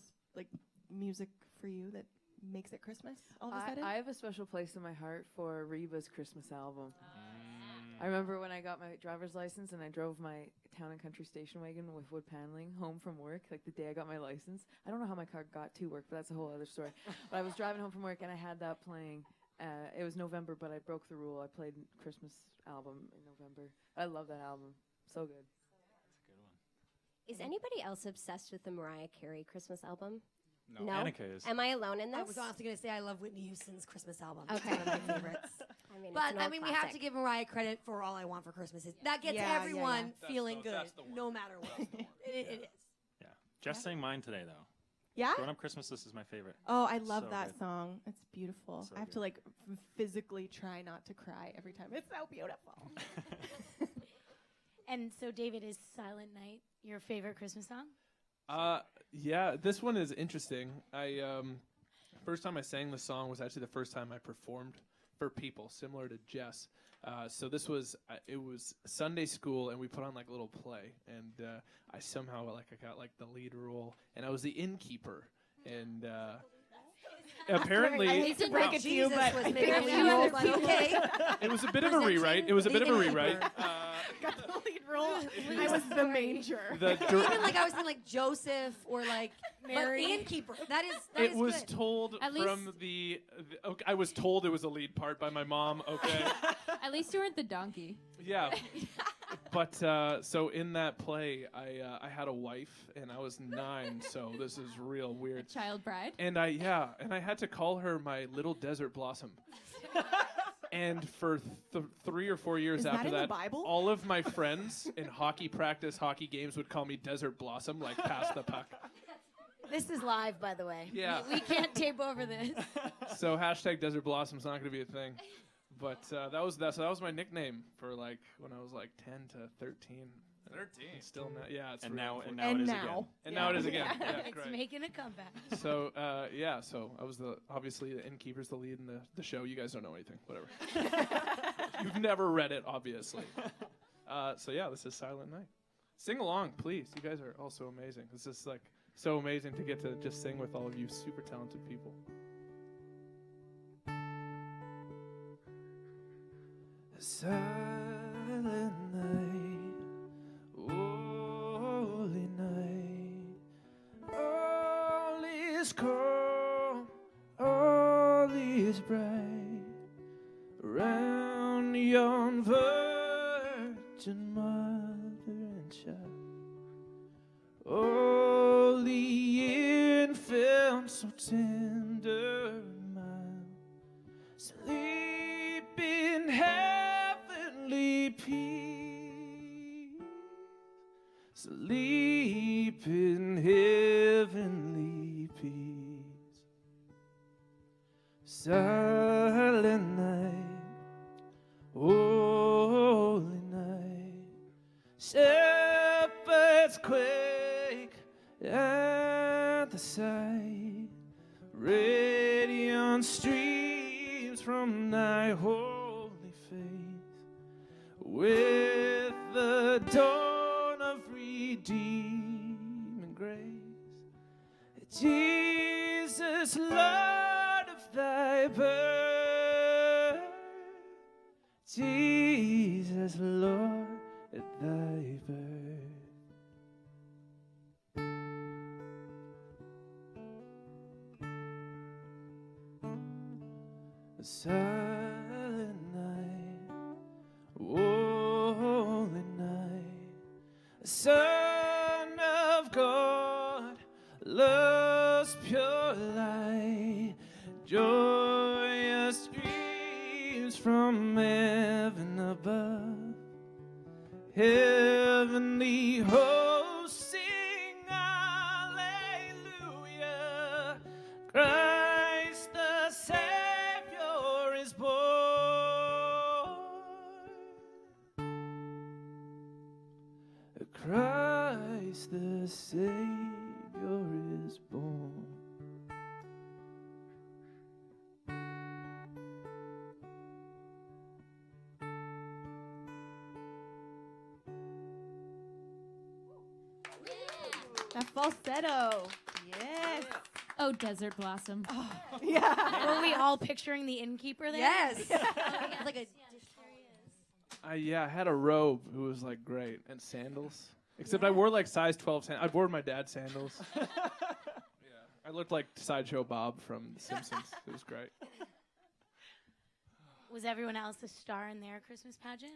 music for you that makes it Christmas all of a sudden? I have a special place in my heart for Reba's Christmas album. I remember when I got my driver's license and I drove my town and country station wagon with wood paneling home from work, like the day I got my license. I don't know how my car got to work, but that's a whole other story. But I was driving home from work and I had that playing. It was November, but I broke the rule. I played Christmas album in November. I love that album. So good. Is anybody else obsessed with the Mariah Carey Christmas album? No. Annika is. Am I alone in this? I was honestly going to say I love Whitney Houston's Christmas album. Okay. It's one of my favorites. I mean, But it's an old we have to classic. give Mariah credit for All I Want for Christmas. That gets Yeah, yeah, everyone yeah. feeling good, That's the one. no matter what. It is. Yeah. Jess sang mine today, though. Yeah? Grown Up Christmas, this is my favorite. Oh, I love So that good. song. It's beautiful. So I have good. to physically try not to cry every time. It's so beautiful. And so, David, is Silent Night your favorite Christmas song? Yeah, this one is interesting. First time I sang the song was actually the first time I performed for people, similar to Jess. So this was it was Sunday school, and we put on like a little play, and I somehow I got like the lead role, and I was the innkeeper, and apparently I hate to break it to you, but was I maybe think a you little had like, okay. it was a bit of a rewrite. It was a bit of a rewrite. got the lead role. I was the manger. Even like I was thinking like Joseph or like Mary. But innkeeper. That It is was good. told At from the okay, I was told it was a lead part by my mom. Okay, At least you weren't the donkey. yeah. But so in that play, I had a wife and I was 9, so this is real weird. Child bride. And I had to call her my little desert blossom. And for 3 or 4 years Is that after in the that, Bible? all of my friends in hockey practice, hockey games would call me Desert Blossom, like pass the puck. This is live, by the way. Yeah. We can't tape over this. So hashtag Desert Blossom's not going to be a thing. But that was my nickname for like when I was like 10 to 13. 13. Still now, yeah. It's And really now, unfortunate. and now And it is now. again. And now it is again. Yeah, It's great. making a comeback. So so I was obviously the innkeeper's the lead in the show. You guys don't know anything. Whatever. You've never read it, obviously. So yeah, this is Silent Night. Sing along, please. You guys are all so amazing. This is like so amazing to get to just sing with all of you super talented people. Silent night, holy night, all is calm, all is bright, around yon virgin mother and child, all the infant so tender and mild, sleep in heavenly peace, sleep in heavenly peace. Silent night, holy night, shepherds quake at the sight, radiant streams from thy holy face, with the dawn of redeeming grace. Jesus, Lord of thy birth, Jesus, Lord at thy birth. Silent night, holy night, Son of God, love's pure light, joyous streams from heaven above, heavenly hosts sing hallelujah, Christ the Savior is born. Christ the Savior is born. That falsetto. Yes. Oh, Desert Blossom. Yeah. Were we all picturing the innkeeper there? Yes. Like a I had a robe who was like great, and sandals. Except I wore like size 12 sandals. I wore my dad's sandals. Yeah, I looked like Sideshow Bob from The Simpsons. It was great. Was everyone else a star in their Christmas pageant?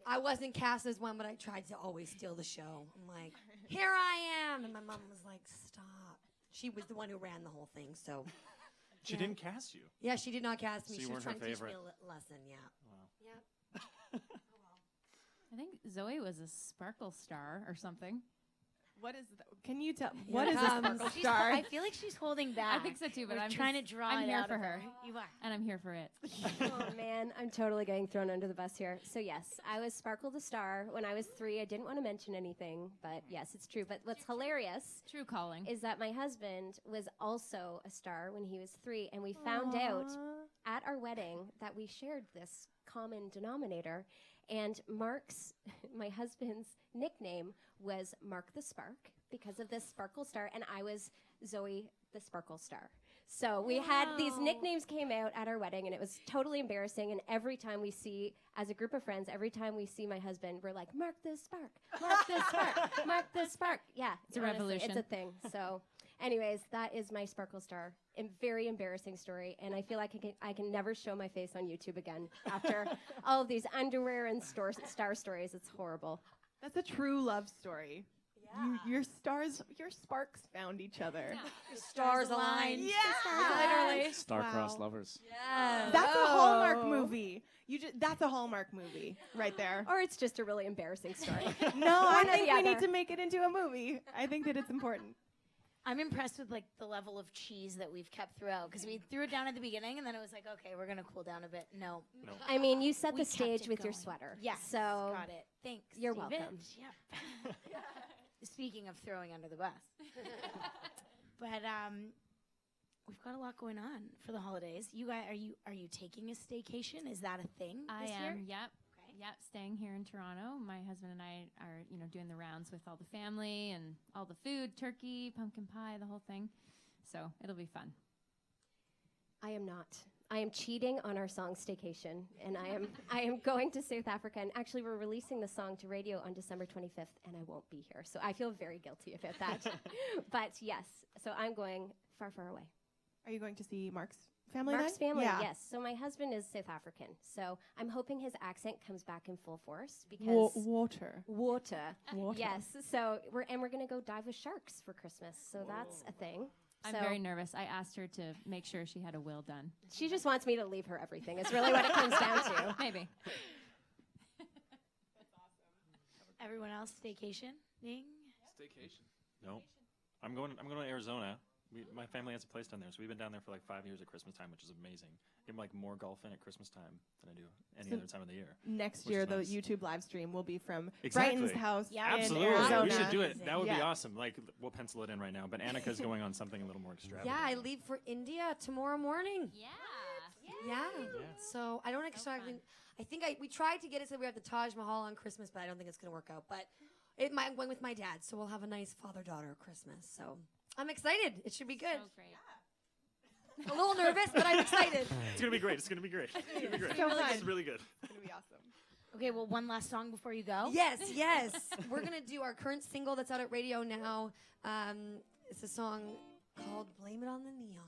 I wasn't cast as one, but I tried to always steal the show. I'm like, here I am. And my mom was like, stop. She was the one who ran the whole thing, so. She didn't cast you. Yeah, she did not cast me. So you She was weren't trying her to teach me favorite. a lesson, yeah. Wow. Yep. I think Zoe was a sparkle star or something. What is that? Can you tell? What is a comes. sparkle She's- star? I feel like she's holding back. I think so too, but We're I'm trying just- to draw I'm it here out for of her. You are. And I'm here for it. Oh man, I'm totally getting thrown under the bus here. So yes, I was Sparkle the Star when I was 3. I didn't want to mention anything, but yes, it's true. But what's hilarious True calling. is that my husband was also a star when he was 3, and we found out at our wedding that we shared this common denominator. And Mark's, my husband's nickname was Mark the Spark because of this sparkle star, and I was Zoe the Sparkle Star. So we had these nicknames came out at our wedding, and it was totally embarrassing. And every time we see, as a group of friends, every time we see my husband, we're like, Mark the Spark, Mark the Spark, Mark the Spark. Yeah, It's a honestly, revolution. It's a thing. So, anyways, that is my Sparkle Star. A very embarrassing story, and I feel like I can never show my face on YouTube again after all of these underwear and star stories. It's horrible. That's a true love story. Yeah. Your sparks found each other. Stars aligned. Yeah. Literally. Star-crossed lovers. Yes. That's a Hallmark movie. That's a Hallmark movie right there. Or it's just a really embarrassing story. No, I One or think the we need other. to make it into a movie. I think that it's important. I'm impressed with like the level of cheese that we've kept throughout because we threw it down at the beginning and then it was like, okay, we're gonna cool down a bit. No, I mean, you set We the kept stage it with your going. sweater. Yes, So got it. Thanks. You're Steve welcome. Itch. Yep. Speaking of throwing under the bus, but we've got a lot going on for the holidays. You guys, are you taking a staycation? Is that a thing I this am. year? Yep. Okay. Yep. Yeah, staying here in Toronto. My husband and I are, doing the rounds with all the family and all the food, turkey, pumpkin pie, the whole thing. So it'll be fun. I am not. I am cheating on our song Staycation, and I am going to South Africa. And actually, we're releasing the song to radio on December 25th, and I won't be here. So I feel very guilty about that. But yes, so I'm going far, far away. Are you going to see Mark's family Mark's then? family, Yeah. yes. So my husband is South African. So I'm hoping his accent comes back in full force because Water. Water. Yes. So we're going to go dive with sharks for Christmas. So that's a thing. I'm So very nervous. I asked her to make sure she had a will done. she just wants me to leave her everything. Is really what it comes down to. Maybe. Everyone else staycation? Staycation. No, I'm going to Arizona. My family has a place down there, so we've been down there for like 5 years at Christmas time, which is amazing. Get like more golf in at Christmas time than I do any other time of the year. Next which year, is the nice. YouTube live stream will be from Exactly. Brighton's house Yeah, in Absolutely, Arizona. we should do it. That would be Yeah. awesome. Like we'll pencil it in right now. But Annika's going on something a little more extravagant. Yeah, I leave for India tomorrow morning. Yeah. Yeah. So I don't exactly. I think we tried to get it so we have the Taj Mahal on Christmas, but I don't think it's going to work out. But I'm going with my dad, so we'll have a nice father-daughter Christmas. So I'm excited. It should be good. So great. A little nervous, but I'm excited. It's gonna be great. It's gonna be great. It's gonna be great. So fun. It's really good. It's going to be awesome. Okay, well, one last song before you go. Yes. We're going to do our current single that's out at radio now. It's a song called Blame It on the Neon.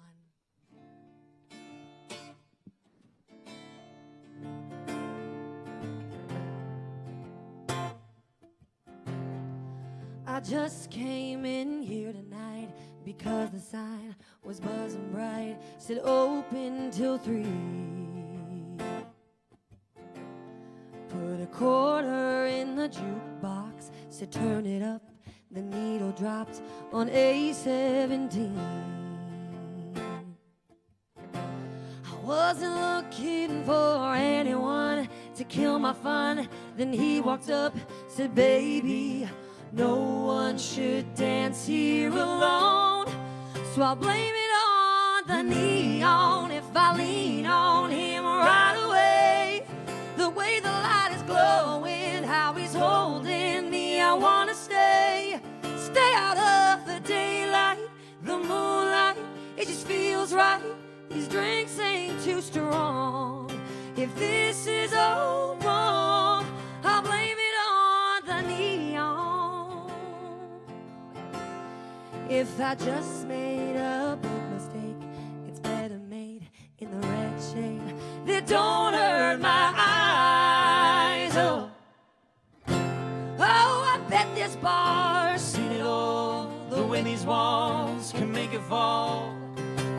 I just came in here tonight because the sign was buzzing bright, said open till 3. Put a quarter in the jukebox, said turn it up, the needle dropped on A17. I wasn't looking for anyone to kill my fun. Then he walked up, said baby, no one should dance here alone. So I'll blame it on the neon if I lean on him right away. The way the light is glowing, how he's holding me, I wanna stay out of the daylight, the moonlight, it just feels right. These drinks ain't too strong. If this is all wrong, I'll blame it on the neon. If I just made a big mistake, it's better made in the red shade that don't hurt my eyes. Oh, I bet this bar's seen it all. The way these walls can make it fall.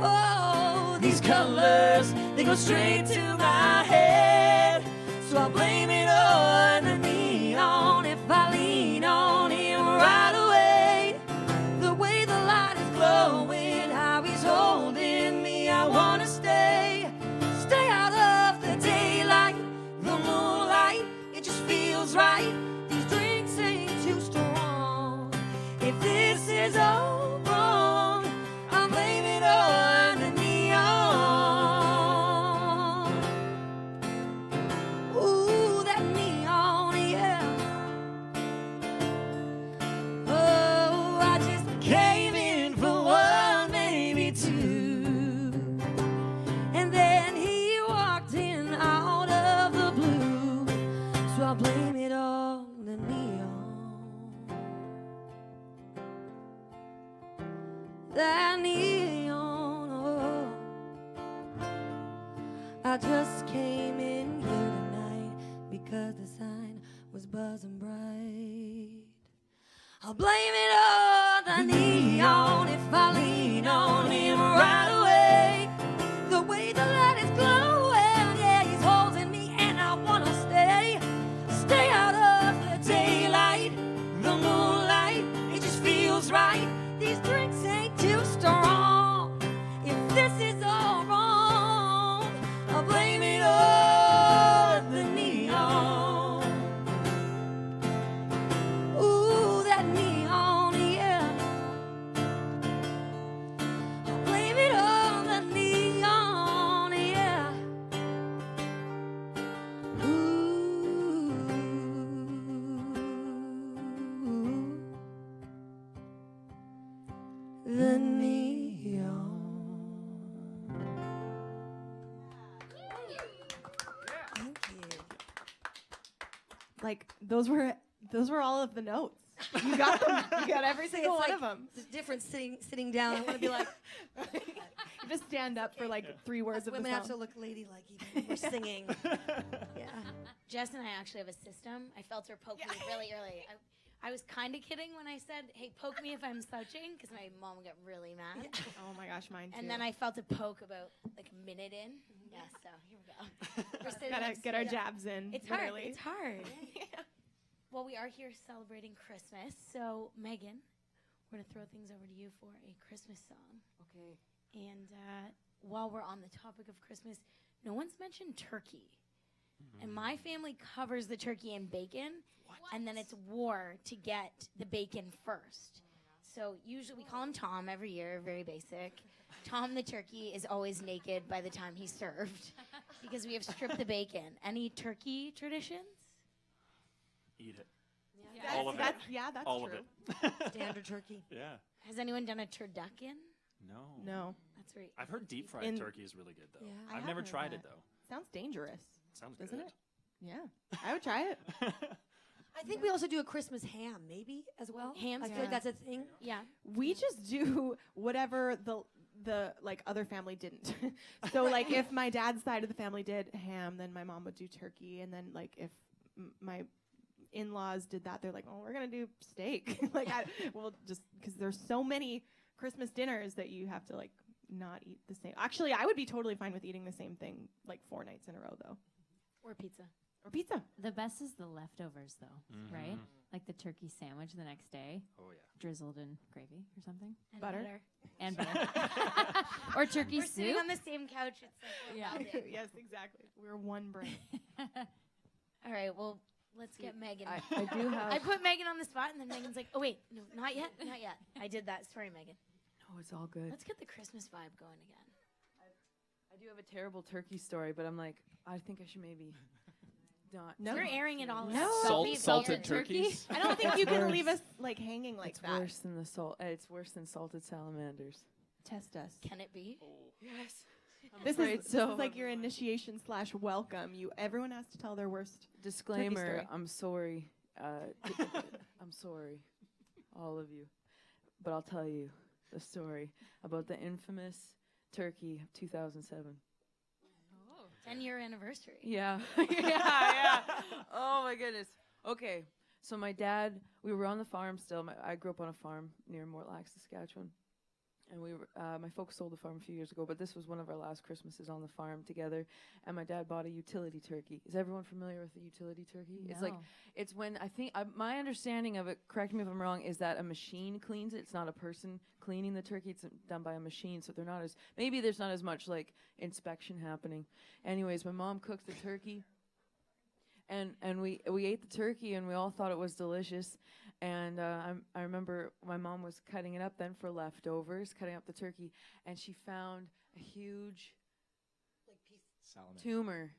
Oh, these colors, they go straight to my head. So I'll blame it on the neon if I lean on him right away. The way the light is glowing, how he's holding me, I wanna stay out of the daylight, the moonlight, it just feels right. These drinks ain't too strong. If this is all wrong, I'll blame it on the neon. Ooh, that neon, yeah. Oh, I just came in for one, maybe two. And then he walked in out of the blue. So I'll blame it on the neon. That neon, oh. I just came in here tonight because the sign was buzzing bright. I'll blame it on the neon if I lean on him right away. The way the light is glowing, yeah, he's holding me and I wanna stay out of the daylight, the moonlight, it just feels right. These drinks ain't too strong. If this is all wrong, I'll blame it on the neon. Ooh, that neon, yeah. I'll blame it on like those were all of the notes. You got them. You got every Say single it's one like of them. It's different sitting down. I want to be like, You just stand up for like 3 words of the women song. have to look ladylike even when we're singing. Yeah. Jess and I actually have a system. I felt her poke me really early. I was kind of kidding when I said, "Hey, poke me if I'm slouching," because my mom would get really mad. Oh my gosh, mine too. And then I felt a poke about like a minute in. Yeah, so here we go. We're sitting gotta next get to our the- jabs in. It's hard. literally. It's hard. Well, we are here celebrating Christmas. So, Megan, we're going to throw things over to you for a Christmas song. Okay. And while we're on the topic of Christmas, no one's mentioned turkey. And my family covers the turkey in bacon. And then it's war to get the bacon first. So usually we call him Tom every year, very basic. Tom the turkey is always naked by the time he's served because we have stripped the bacon. Any turkey traditions? Eat it. That's, All of it. that's All true. of it. Standard turkey. Yeah. Has anyone done a turducken? No. No. That's right. I've heard deep fried In- turkey is really good though. Yeah. I I've have never heard tried that. it though. Sounds dangerous. Sounds Doesn't good. it? Yeah. I would try it. I think we also do a Christmas ham, maybe as well. Hams, I feel yeah. like that's a thing. Yeah. We just do whatever the like other family didn't. So like if my dad's side of the family did ham, then my mom would do turkey, and then like if my in-laws did that, they're like, oh, we're gonna do steak. Like well, just because there's so many Christmas dinners that you have to like not eat the same. Actually, I would be totally fine with eating the same thing like 4 nights in a row though. Or pizza. Or pizza. The best is the leftovers, though, right? Like the turkey sandwich the next day, Oh yeah. drizzled in gravy or something, And Butter. and butter, or turkey We're sitting soup. on the same couch. It's like, Yeah. Yes, exactly. We're one brain. all right, well, let's get Megan. I do have. I put Megan on the spot, and then Megan's like, oh, wait, no, not yet, not yet. I did that. Sorry, Megan. No, it's all good. Let's get the Christmas vibe going again. I do have a terrible turkey story, but I'm like, I think I should maybe not. No. We're airing it all No. out. Salt, Leave salted it. turkeys. I don't think you can worse. leave us like hanging like It's that. worse than the salt. It's worse than salted salamanders. Test us. Can it be? Yes. This afraid is so. like your initiation / welcome. Everyone has to tell their worst. Disclaimer: story. I'm sorry. I'm sorry, all of you, but I'll tell you the story about the infamous turkey of 2007. 10-year anniversary. Yeah, yeah. Oh my goodness. Okay, so my dad, we were on the farm still. I grew up on a farm near Mortlack, Saskatchewan. And we were, my folks sold the farm a few years ago, but this was one of our last Christmases on the farm together. And my dad bought a utility turkey. Is everyone familiar with the utility turkey? It's like, No. it's when I think, my understanding of it, correct me if I'm wrong, is that a machine cleans it. It's not a person cleaning the turkey. It's done by a machine. So maybe there's not as much like inspection happening. Anyways, my mom cooked the turkey. And we ate the turkey, and we all thought it was delicious. And I remember my mom was cutting it up then for leftovers, cutting up the turkey, and she found a huge Salamander. tumor.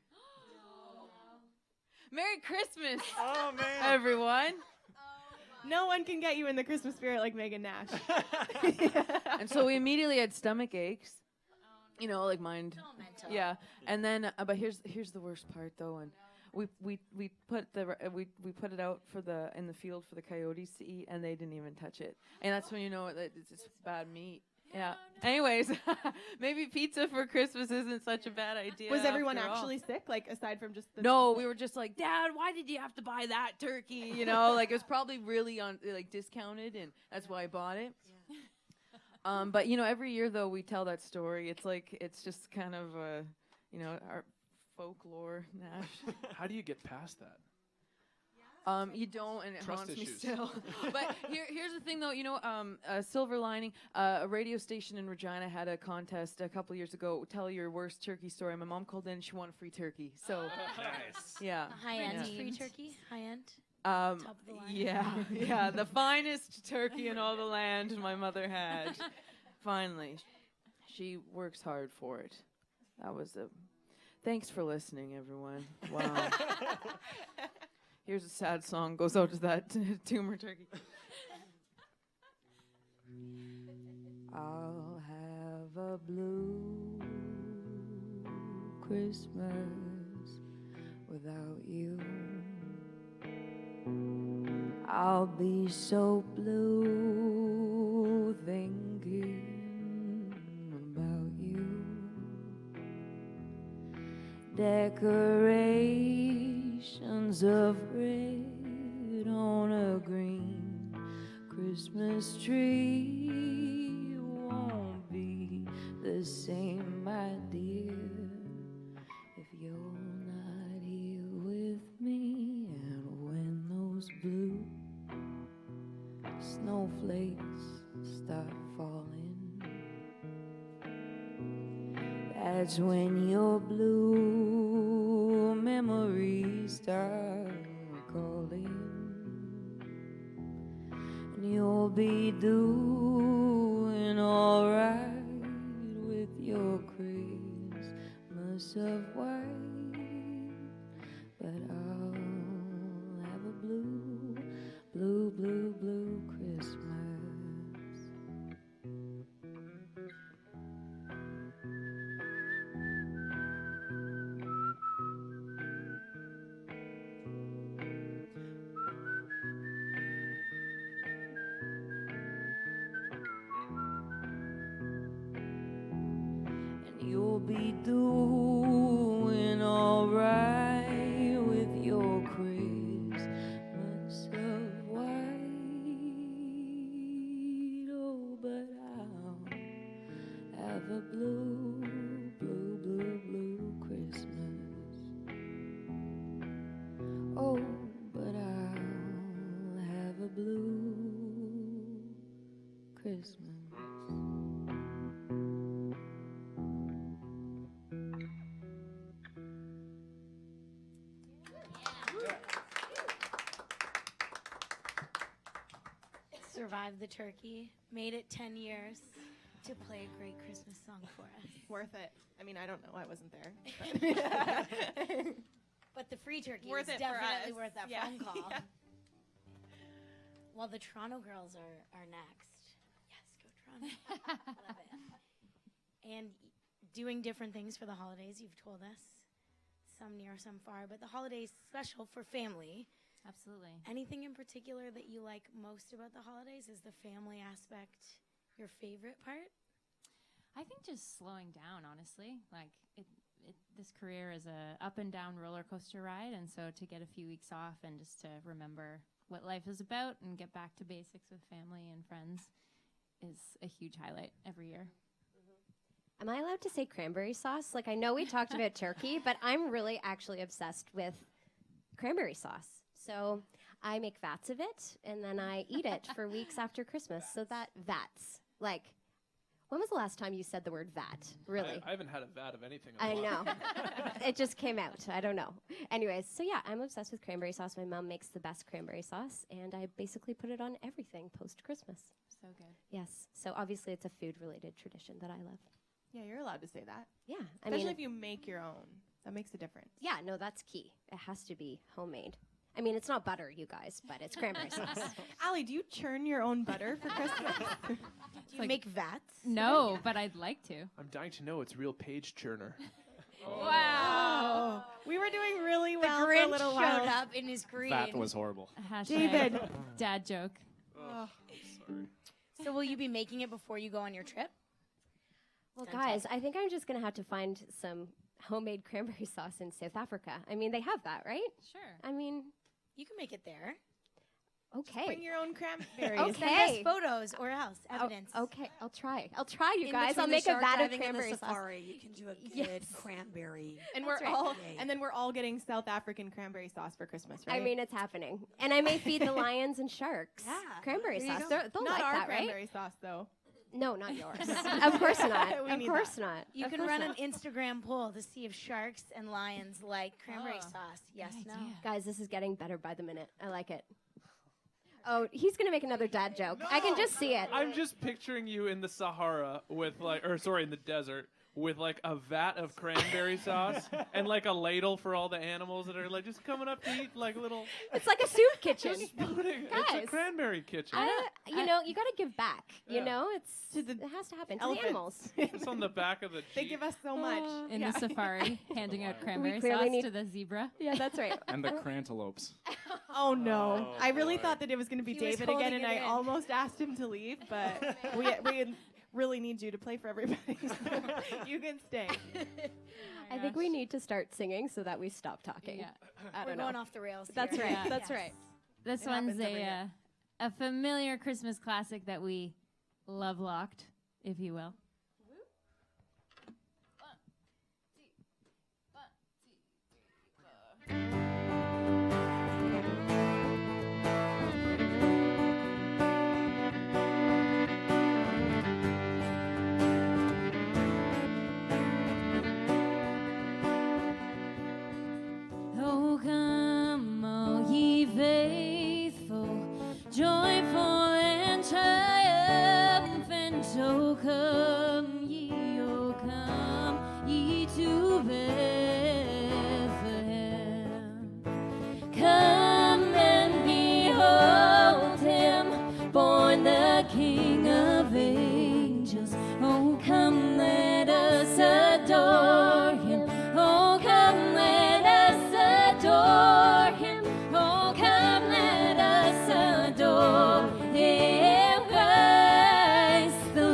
Merry Christmas, Oh man. everyone! No one can get you in the Christmas spirit like Megan Nash. And so we immediately had stomach aches, you know, like mind. All mental. Yeah, and then but here's the worst part though, and we put we put it out in the field for the coyotes to eat, and they didn't even touch it, and that's when you know that it's bad meat. Yeah. Anyways, maybe pizza for Christmas isn't such a bad idea. Was everyone after all. actually sick? Like aside from just the No, we were just like, Dad, why did you have to buy that turkey? You know, like it was probably really discounted, and that's why I bought it. But you know, every year though we tell that story. It's just kind of our folklore, Nash. How do you get past that? You don't, and it Trust haunts me issues. still. But here's the thing, though. You know, a silver lining. A radio station in Regina had a contest a couple years ago. Tell your worst turkey story. My mom called in. She won a free turkey. So Nice. yeah, A high-end Yeah. free turkey. High-end. Um, Top of the line. yeah, the finest turkey in all the land my mother had. Finally, she works hard for it. That was a. Thanks for listening, everyone. Wow. Here's a sad song goes out to that tumor turkey. I'll have a blue Christmas without you. I'll be so blue thinking about you. Decorations of red on a green Christmas tree won't be the same, my dear, if you're not here with me. And when those blue snowflakes start falling, that's when your blue memories start calling. And you'll be doing alright with your Christmas of white, but I'll have a blue, blue, blue, blue Christmas. You'll be doing alright with your Christmas of white. Oh, but I'll have a blue, blue, blue, blue Christmas. Oh, but I'll have a blue Christmas. Survived the turkey, made it 10 years to play a great Christmas song for us. Worth it. I mean, I don't know. I wasn't there. But the free turkey Worth is it for definitely us. worth that Yeah. phone call. Yeah. Well, the Toronto girls are next. Yes, go Toronto. Love it. And doing different things for the holidays, you've told us. Some near, some far. But the holidays special for family. Absolutely. Anything in particular that you like most about the holidays? Is the family aspect your favorite part? I think just slowing down, honestly. Like this career is a up and down roller coaster ride, and so to get a few weeks off and just to remember what life is about and get back to basics with family and friends is a huge highlight every year. Am I allowed to say cranberry sauce? Like, I know we talked about turkey, but I'm really actually obsessed with cranberry sauce. So I make vats of it, and then I eat it for weeks after Christmas. So that vats. Like, when was the last time you said the word vat? Really? I haven't had a vat of anything. In a I while. know. It just came out. I don't know. Anyways, so yeah, I'm obsessed with cranberry sauce. My mom makes the best cranberry sauce, and I basically put it on everything post-Christmas. So good. Yes. So obviously it's a food-related tradition that I love. Yeah, you're allowed to say that. Yeah. Especially if you make your own. That makes a difference. Yeah, no, that's key. It has to be homemade. I mean, it's not butter, you guys, but it's cranberry sauce. Allie, do you churn your own butter for Christmas? Do you make vats? No, but I'd like to. I'm dying to know it's real page churner. Wow. We were doing really The well for a Grinch little showed while. up in his green. That was horrible. Hashtag David. dad joke. Oh, sorry. So will you be making it before you go on your trip? Well, guys, I think I'm just going to have to find some homemade cranberry sauce in South Africa. I mean, they have that, right? Sure. I mean, You can make it there. okay. Bring your own cranberries. Okay. Send us photos or else evidence. Okay, I'll try. I'll try, you In guys. between I'll the make a shark vat of diving and the cranberry sauce. safari, you can do a good Yes. cranberry. And That's we're right. all Yay. and then we're all getting South African cranberry sauce for Christmas, right? I mean, it's happening. And I may feed the lions and sharks. Yeah, Cranberry there you sauce. go. They'll not like our that, right? cranberry sauce though. No, not yours. Of course not. We Of need course that. not. You Of can course run not. an Instagram poll to see if sharks and lions like cranberry Oh, sauce. Yes, good no. idea. Guys, this is getting better by the minute. I like it. Oh, he's going to make another dad joke. I can just see it. I'm just picturing you in the Sahara with in the desert with like a vat of cranberry sauce and like a ladle for all the animals that are like just coming up to eat like little. It's like a soup kitchen. It's a cranberry kitchen. You know, you got to give back. Yeah. You know, it has to happen to the animals. It's on the back of the Jeep. They give us so much. In the safari, handing out cranberry clearly sauce to the zebra. Yeah, that's right. And the crantelopes. Oh no! Oh, I really boy. thought that it was going to be He was David again, holding and it I in. almost asked him to leave, but we really need you to play for everybody. So you can stay. I think we need to start singing so that we stop talking. Yeah. I We're don't know. going off the rails. That's here. right. Yeah. That's Yes. right. This It one's happens every year. a familiar Christmas classic that we love locked, if you will. Oh, come, all ye faithful, joyful and triumphant. Oh, come ye to Bethlehem. Come and behold him, born the King of angels. Oh, come, let us adore him. Oh, come, let us adore him. Oh, come, let us adore him, Christ the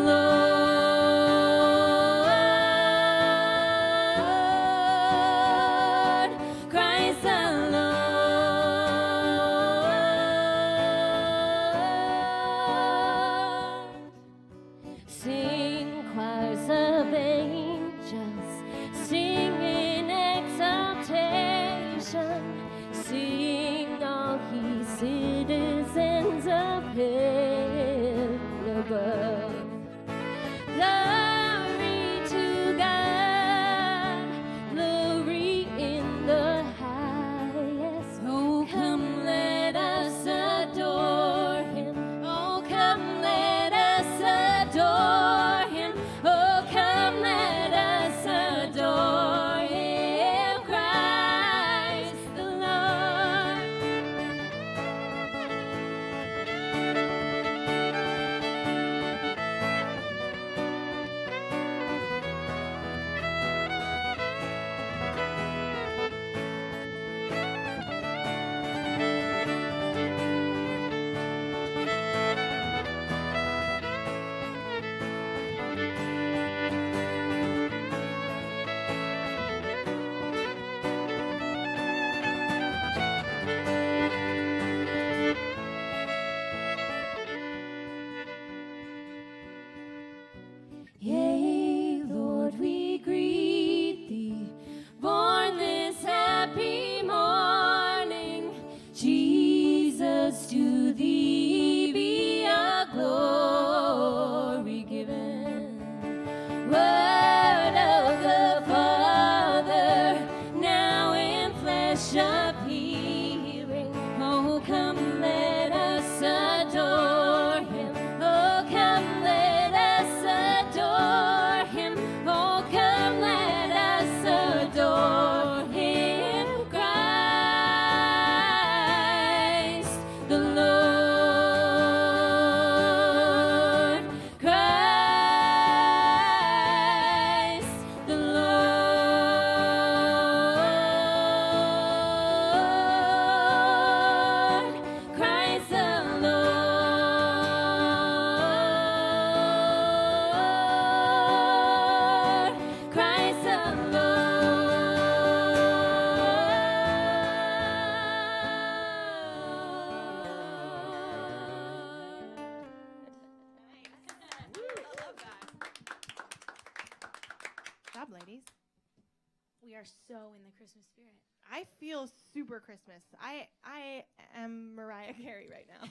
Lord, Christ the Lord. Sing choirs of angels, sing in exaltation, sing all ye citizens of heaven above. Glory to God, glory in the highest. Oh, come, let us adore him. Oh, come, let us adore him. Oh, come, let us adore him, Christ the Lord. Yea, Lord, we greet thee, born this happy morning. Jesus, to thee be our glory given. Word of the Father, now in flesh appearing. Oh, come, let us adore him. Oh, come, let us adore him. Oh, come, let us adore him, Christ the Lord, Christ the Lord, Christ the Lord, Christ the Good job, ladies. We are so in the Christmas spirit. I feel super Christmas. I am Mariah Carey right now.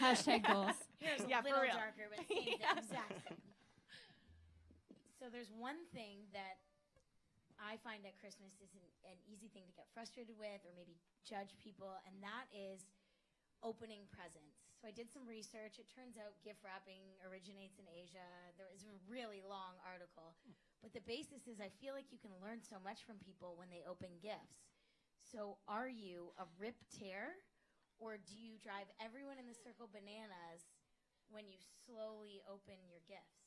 Hashtag goals. Here's Yeah, a for little real. darker, but same thing, Yeah. exact same. So there's one thing that I find at Christmas is an easy thing to get frustrated with or maybe judge people, and that is opening presents. So I did some research. It turns out gift wrapping originates in Asia. There is a really long article. But the basis is I feel like you can learn so much from people when they open gifts. So are you a rip-tear, or do you drive everyone in the circle bananas when you slowly open your gifts?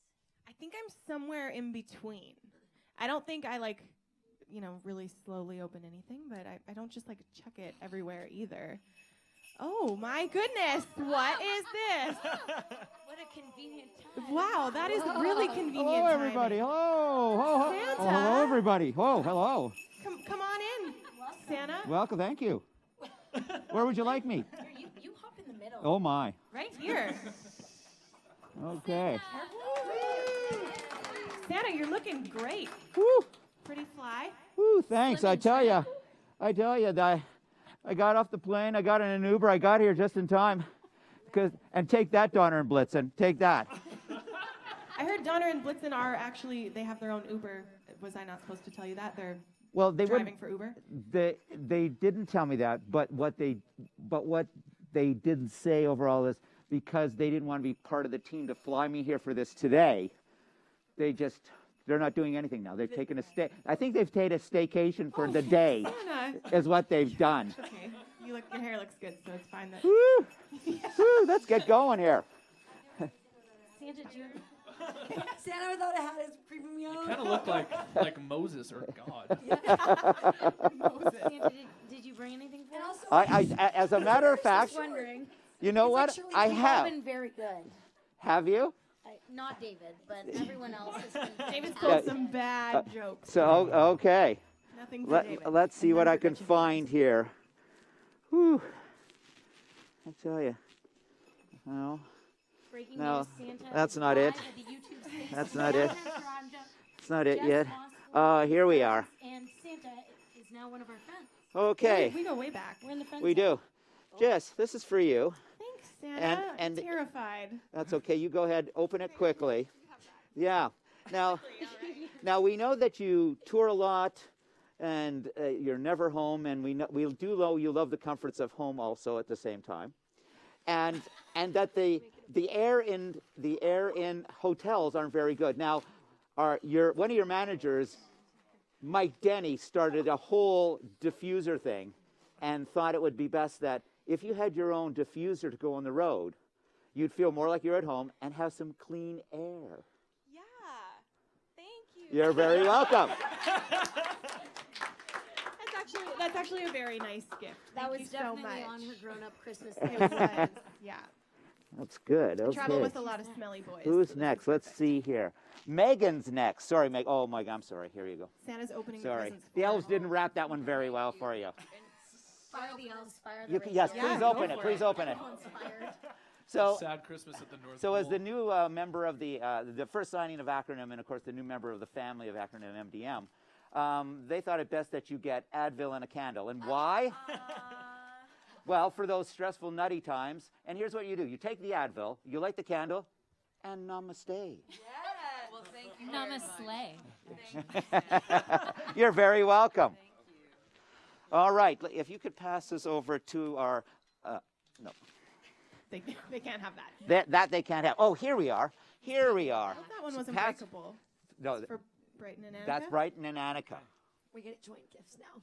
I think I'm somewhere in between. I don't think I really slowly open anything, but I don't just chuck it everywhere either. Oh my goodness, what is this? What a convenient time. Wow, that is really convenient. Hello, everybody. timing. Hello. Santa. Oh, hello, everybody. Whoa, hello. Come on in, Santa. Welcome. Thank you. Where would you like me? Here, you hop in the middle. Oh, my. Right here. Okay. Santa, you're looking great. Woo. Pretty fly. Woo, thanks. I tell you, that I got off the plane. I got in an Uber. I got here just in time. And take that, Donner and Blitzen. Take that. I heard Donner and Blitzen they have their own Uber. Was I not supposed to tell you that? They're They driving for Uber? They didn't tell me that, but what they didn't say overall is because they didn't want to be part of the team to fly me here for this today, they're not doing anything now. They've taken I think they've taken a staycation for the day. Santa. Is what they've done. Okay. Your hair looks good, so it's fine. Woo! Woo! Let's get going here. Santa, do you... Santa without a hat is creeping me out. Kind of look like Moses or God. Santa, did you bring anything for us? As a matter of fact, Just wondering. you know what? I We've all have. been very good. Have you? Not David, but everyone else has been. David's told some bad jokes. So, okay. Nothing for David. Let's see what None I for can Gretchen. find here. Whew. I tell you. No. Breaking No, news, Santa that's is not it. live at the YouTube station. That's not it. It's not it Jess yet. Moskaluke Here we are. And Santa is now one of our friends. Okay. We go way back. We're in the friends. We do. Jess, this is for you. Thanks, Santa. And- I'm terrified. That's okay. You go ahead. Open it quickly. Yeah. Now we know that you tour a lot, and you're never home, and we do know you love the comforts of home also at the same time, and that the air in hotels aren't very good. Now, one of your managers, Mike Denny, started a whole diffuser thing, and thought it would be best that if you had your own diffuser to go on the road, you'd feel more like you're at home and have some clean air. Yeah. Thank you. You're very welcome. That's actually a very nice gift. That Thank was you so definitely much. on her grown-up Christmas It list. was. Yeah. That's good. I travel Okay. with a lot of smelly boys. Who's so this next? is Let's perfect. see here. Megan's next. Sorry, Meg. Oh my God, I'm sorry. Here you go. Santa's opening the Sorry. presents. The elves didn't wrap that one very well for you. Fire the elves, fire the You yes, reindeer. please go open it. for Please it. open it. Everyone's fired. So, Sad Christmas at the North so Pole. as the new member of the first signing of Acronym, and of course the new member of the family of Acronym MDM, they thought it best that you get Advil and a candle. And why? Well, for those stressful, nutty times. And here's what you do: you take the Advil, you light the candle, and namaste. Well, thank you. Namaste. You're very welcome. All right, if you could pass this over to our, no, They can't have that. that they can't have. Oh, here we are. Here we are. I hope that one wasn't Pass- breakable. No, For Brighton and Annika. that's Brighton and Annika. We get joint gifts now.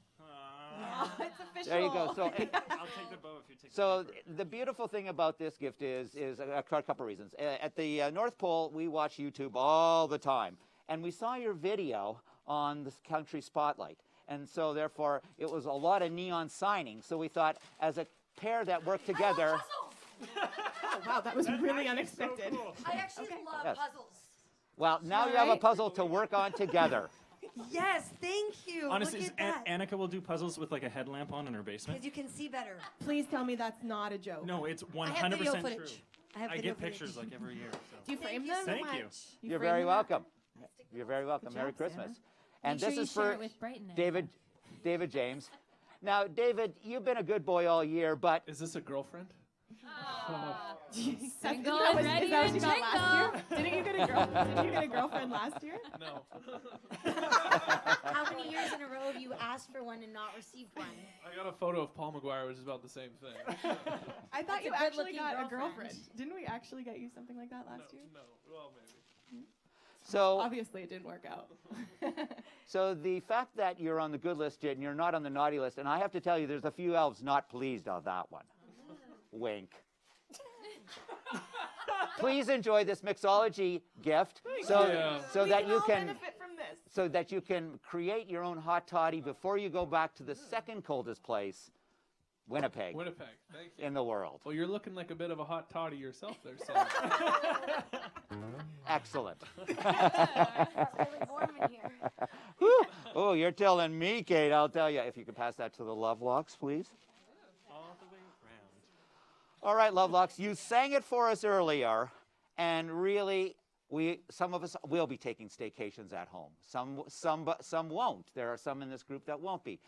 It's official. There you go. So, I'll take the bow if you take so the beautiful thing about this gift is a couple reasons. At the North Pole, we watch YouTube all the time, and we saw your video on the Country Spotlight, and so therefore it was a lot of neon signing. So we thought, as a pair that work together. Oh, wow, that was really unexpected. I actually love Yes. puzzles. Well, now you have a puzzle to work on together. Yes, thank you. Honestly, Look at that. Annika will do puzzles with like a headlamp on in her basement. Because you can see better. Please tell me that's not a joke. No, it's I have 100% video true. footage. I have I video get footage. pictures like every year. So. Do you frame them? Thank you. You're frame very them? welcome. You're very welcome. Good Merry job, Santa. Christmas. And Make this sure is you share for it with Brighton and David James. Now, David, you've been a good boy all year, but Is this a girlfriend? Single That and was- ready is that what and you got last jingle. year? Didn't you get a girlfriend last year? No. How many years in a row have you asked for one and not received one? I got a photo of Paul McGuire, which is about the same thing. I thought That's you a actually good-looking got a girlfriend. girlfriend. Didn't we actually get you something like that last year? No, well, maybe. So, Obviously, it didn't work out. so the fact that you're on the good list and you're not on the naughty list, and I have to tell you, there's a few elves not pleased of that one. Wink. Please enjoy this mixology gift, so We that you all can benefit from this. so that you can create your own hot toddy before you go back to the second coldest place, Winnipeg, Winnipeg, thank you. in the world. Well, you're looking like a bit of a hot toddy yourself there, Sam. Excellent. It's really warm in here. Whew. Oh, you're telling me, Kate. I'll tell you. If you could pass that to the Lovelocks, please. All the way around. All right, Lovelocks, you sang it for us earlier, and really, some of us will be taking staycations at home. Some won't. There are some in this group that won't be.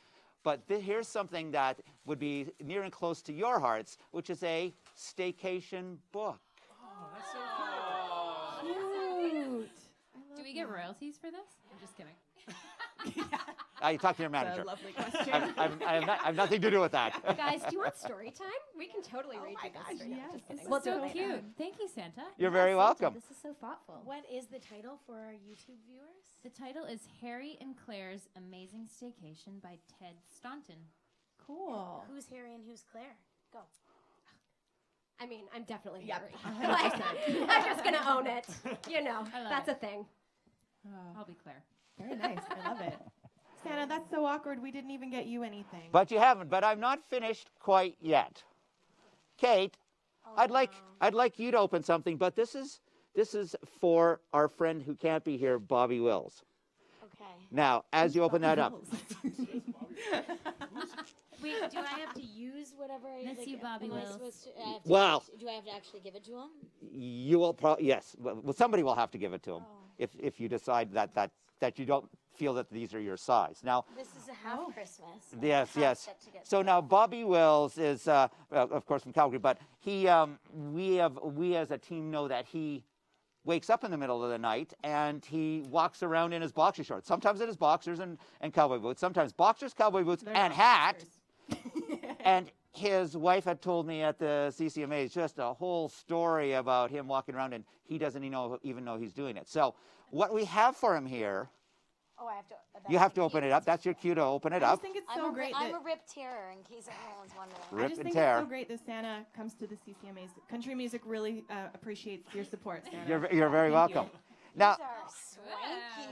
But here's something that would be near and close to your hearts, which is a staycation book. Oh, that's so cool. Cute. Do we get royalties for this? I'm just kidding. You talk to your That's manager. a lovely question. I have nothing to do with that. Guys, do you want story time? We can totally read you this story. yes, Just this kidding. is Well, so so nice. cute. Thank you, Santa. You're very welcome. This is so thoughtful. What is the title for our YouTube viewers? The title is Harry and Claire's Amazing Staycation by Ted Staunton. Cool. Who's Harry and who's Claire? Go. I mean, I'm definitely Yep, Harry. Like, I'm just gonna own it. You know, I love that's it. a thing. I'll be Claire. Very nice. I love it. Santa, that's so awkward. We didn't even get you anything. But you haven't. But I'm not finished quite yet. Kate, I'd like you to open something, but this is for our friend who can't be here, Bobby Wills. Okay. Now, as you open that up, Wait, do I have to use whatever I Miss you, Bobby am I Wills. supposed to, Wow. Do I have to actually give it to him? you will probably, yes, well, somebody will have to give it to him if you decide that you don't feel that these are your size. Now, This is a half Christmas. yes, Half yes. set to get So now Bobby Wills is, of course, from Calgary, but we as a team know that he wakes up in the middle of the night and he walks around in his boxer shorts. Sometimes in his boxers and cowboy boots. Sometimes boxers, cowboy boots, They're and not hat. boxers. And his wife had told me at the CCMA just a whole story about him walking around, and he doesn't even know he's doing it. So what we have for him here, Oh, I have to. you have to open it up. That's your cue to open it I up. just think it's so great I'm that a rip terror, in case anyone's wondering. I Rip just and think tear. it's so great that Santa comes to the CCMA's. Country music really appreciates your support, Santa. You're very Thank you. welcome. Now,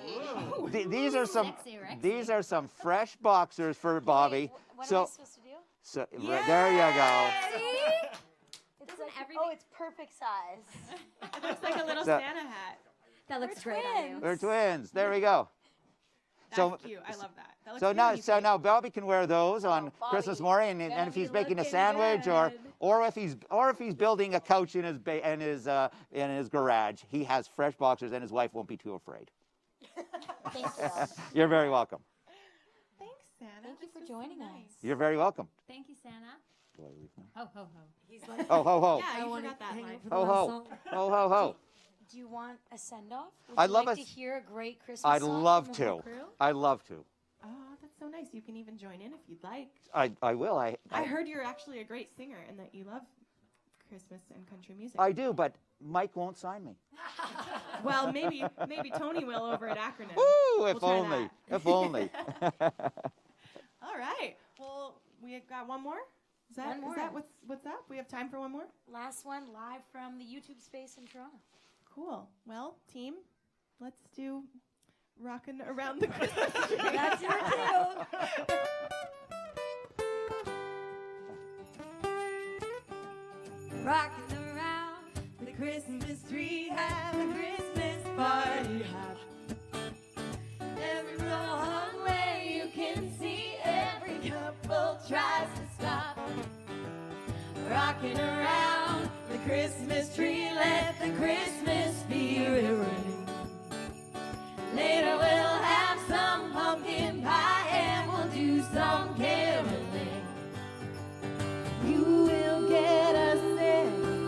These are swanky. these are some Sexy Rexy. these are some fresh boxers for Bobby. What So am I supposed to do? there you go. It's like, oh, it's perfect size. It looks like a little So- Santa hat. That looks great on you. They're twins. There we go. That's So- cute. I love that. That looks So good now, on you, so Kate. now Bobby can wear those on Bobby, Christmas morning, and gonna if he's be making a looking sandwich, good. or if he's building a couch in his in his garage, he has fresh boxers, and his wife won't be too afraid. Thank you. You're very welcome. Thanks, Santa. Thank you This for was so joining nice. us. You're very welcome. Thank you, Santa. Ho, ho, ho. He's like, Ho ho ho. Yeah, I you want forgot to that hang line. out for the Ho last ho. song. Ho ho ho. Do you want a send off? Would I'd you love like a to hear a great Christmas I'd song love from the whole to. crew? I'd love to. Oh, that's so nice. You can even join in if you'd like. I will. I heard you're actually a great singer and that you love Christmas and country music. I do, but Mike won't sign me. Well, maybe Tony will over at Acronym. Woo! If We'll try only. that. If only. All right. Well, we got one more. Is that One more. is that what's up? We have time for one more. Last one, live from the YouTube space in Toronto. Cool. Well, team, let's do Rockin' Around the Christmas Tree. That's your cue. Rocking around the Christmas tree, have a Christmas party hop. Every wrong way you can see, every couple tries to stop. Rocking around the Christmas tree, let the Christmas spirit ring. Later we'll have some pumpkin pie and we'll do some caroling. You will get a sense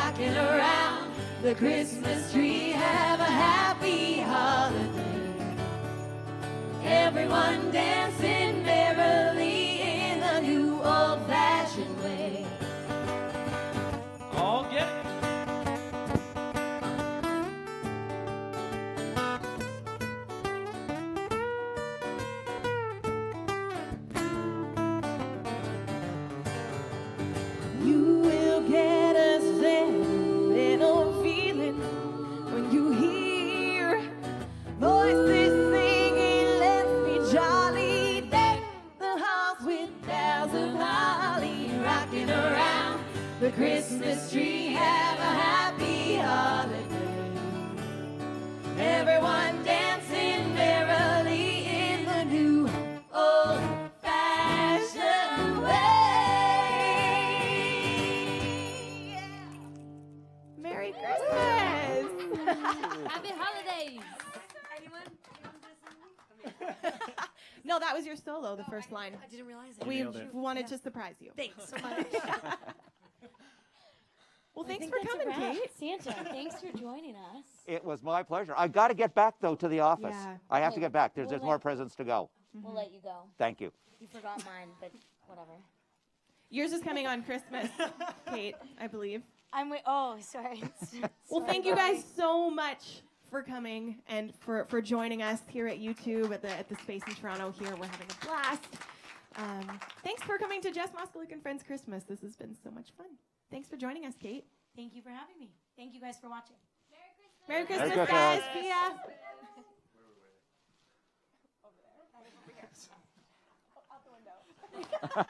rocking around the Christmas tree. Have a happy holiday. Everyone dancing merrily in the new old-fashioned way. All get it. You will get a sentimental feeling when you hear voices singing, let's be jolly. Deck the house with boughs of holly, rocking around the Christmas tree. Have a happy holiday. Everyone dancing merrily in the new old-fashioned way. Merry Christmas! Happy holidays. No, that was your solo, the first line. I didn't realize it. We nailed it. wanted to surprise you. Thanks so much. Well, thanks for coming, Kate. Santa, thanks for joining us. It was my pleasure. I got to get back, though, to the office. Yeah. I have to Okay. get back. There's We'll more let- presents to go. We'll let you go. Thank you. You forgot mine, but whatever. Yours is coming on Christmas, Kate, I believe. Oh, sorry. Well, thank you guys so much for coming and for joining us here at YouTube at the space in Toronto. Here we're having a blast. Thanks for coming to Jess Moskaluke and Friends Christmas. This has been so much fun. Thanks for joining us, Kate. Thank you for having me. Thank you guys for watching. Merry Merry Christmas, Christmas. guys. See ya. Out the window.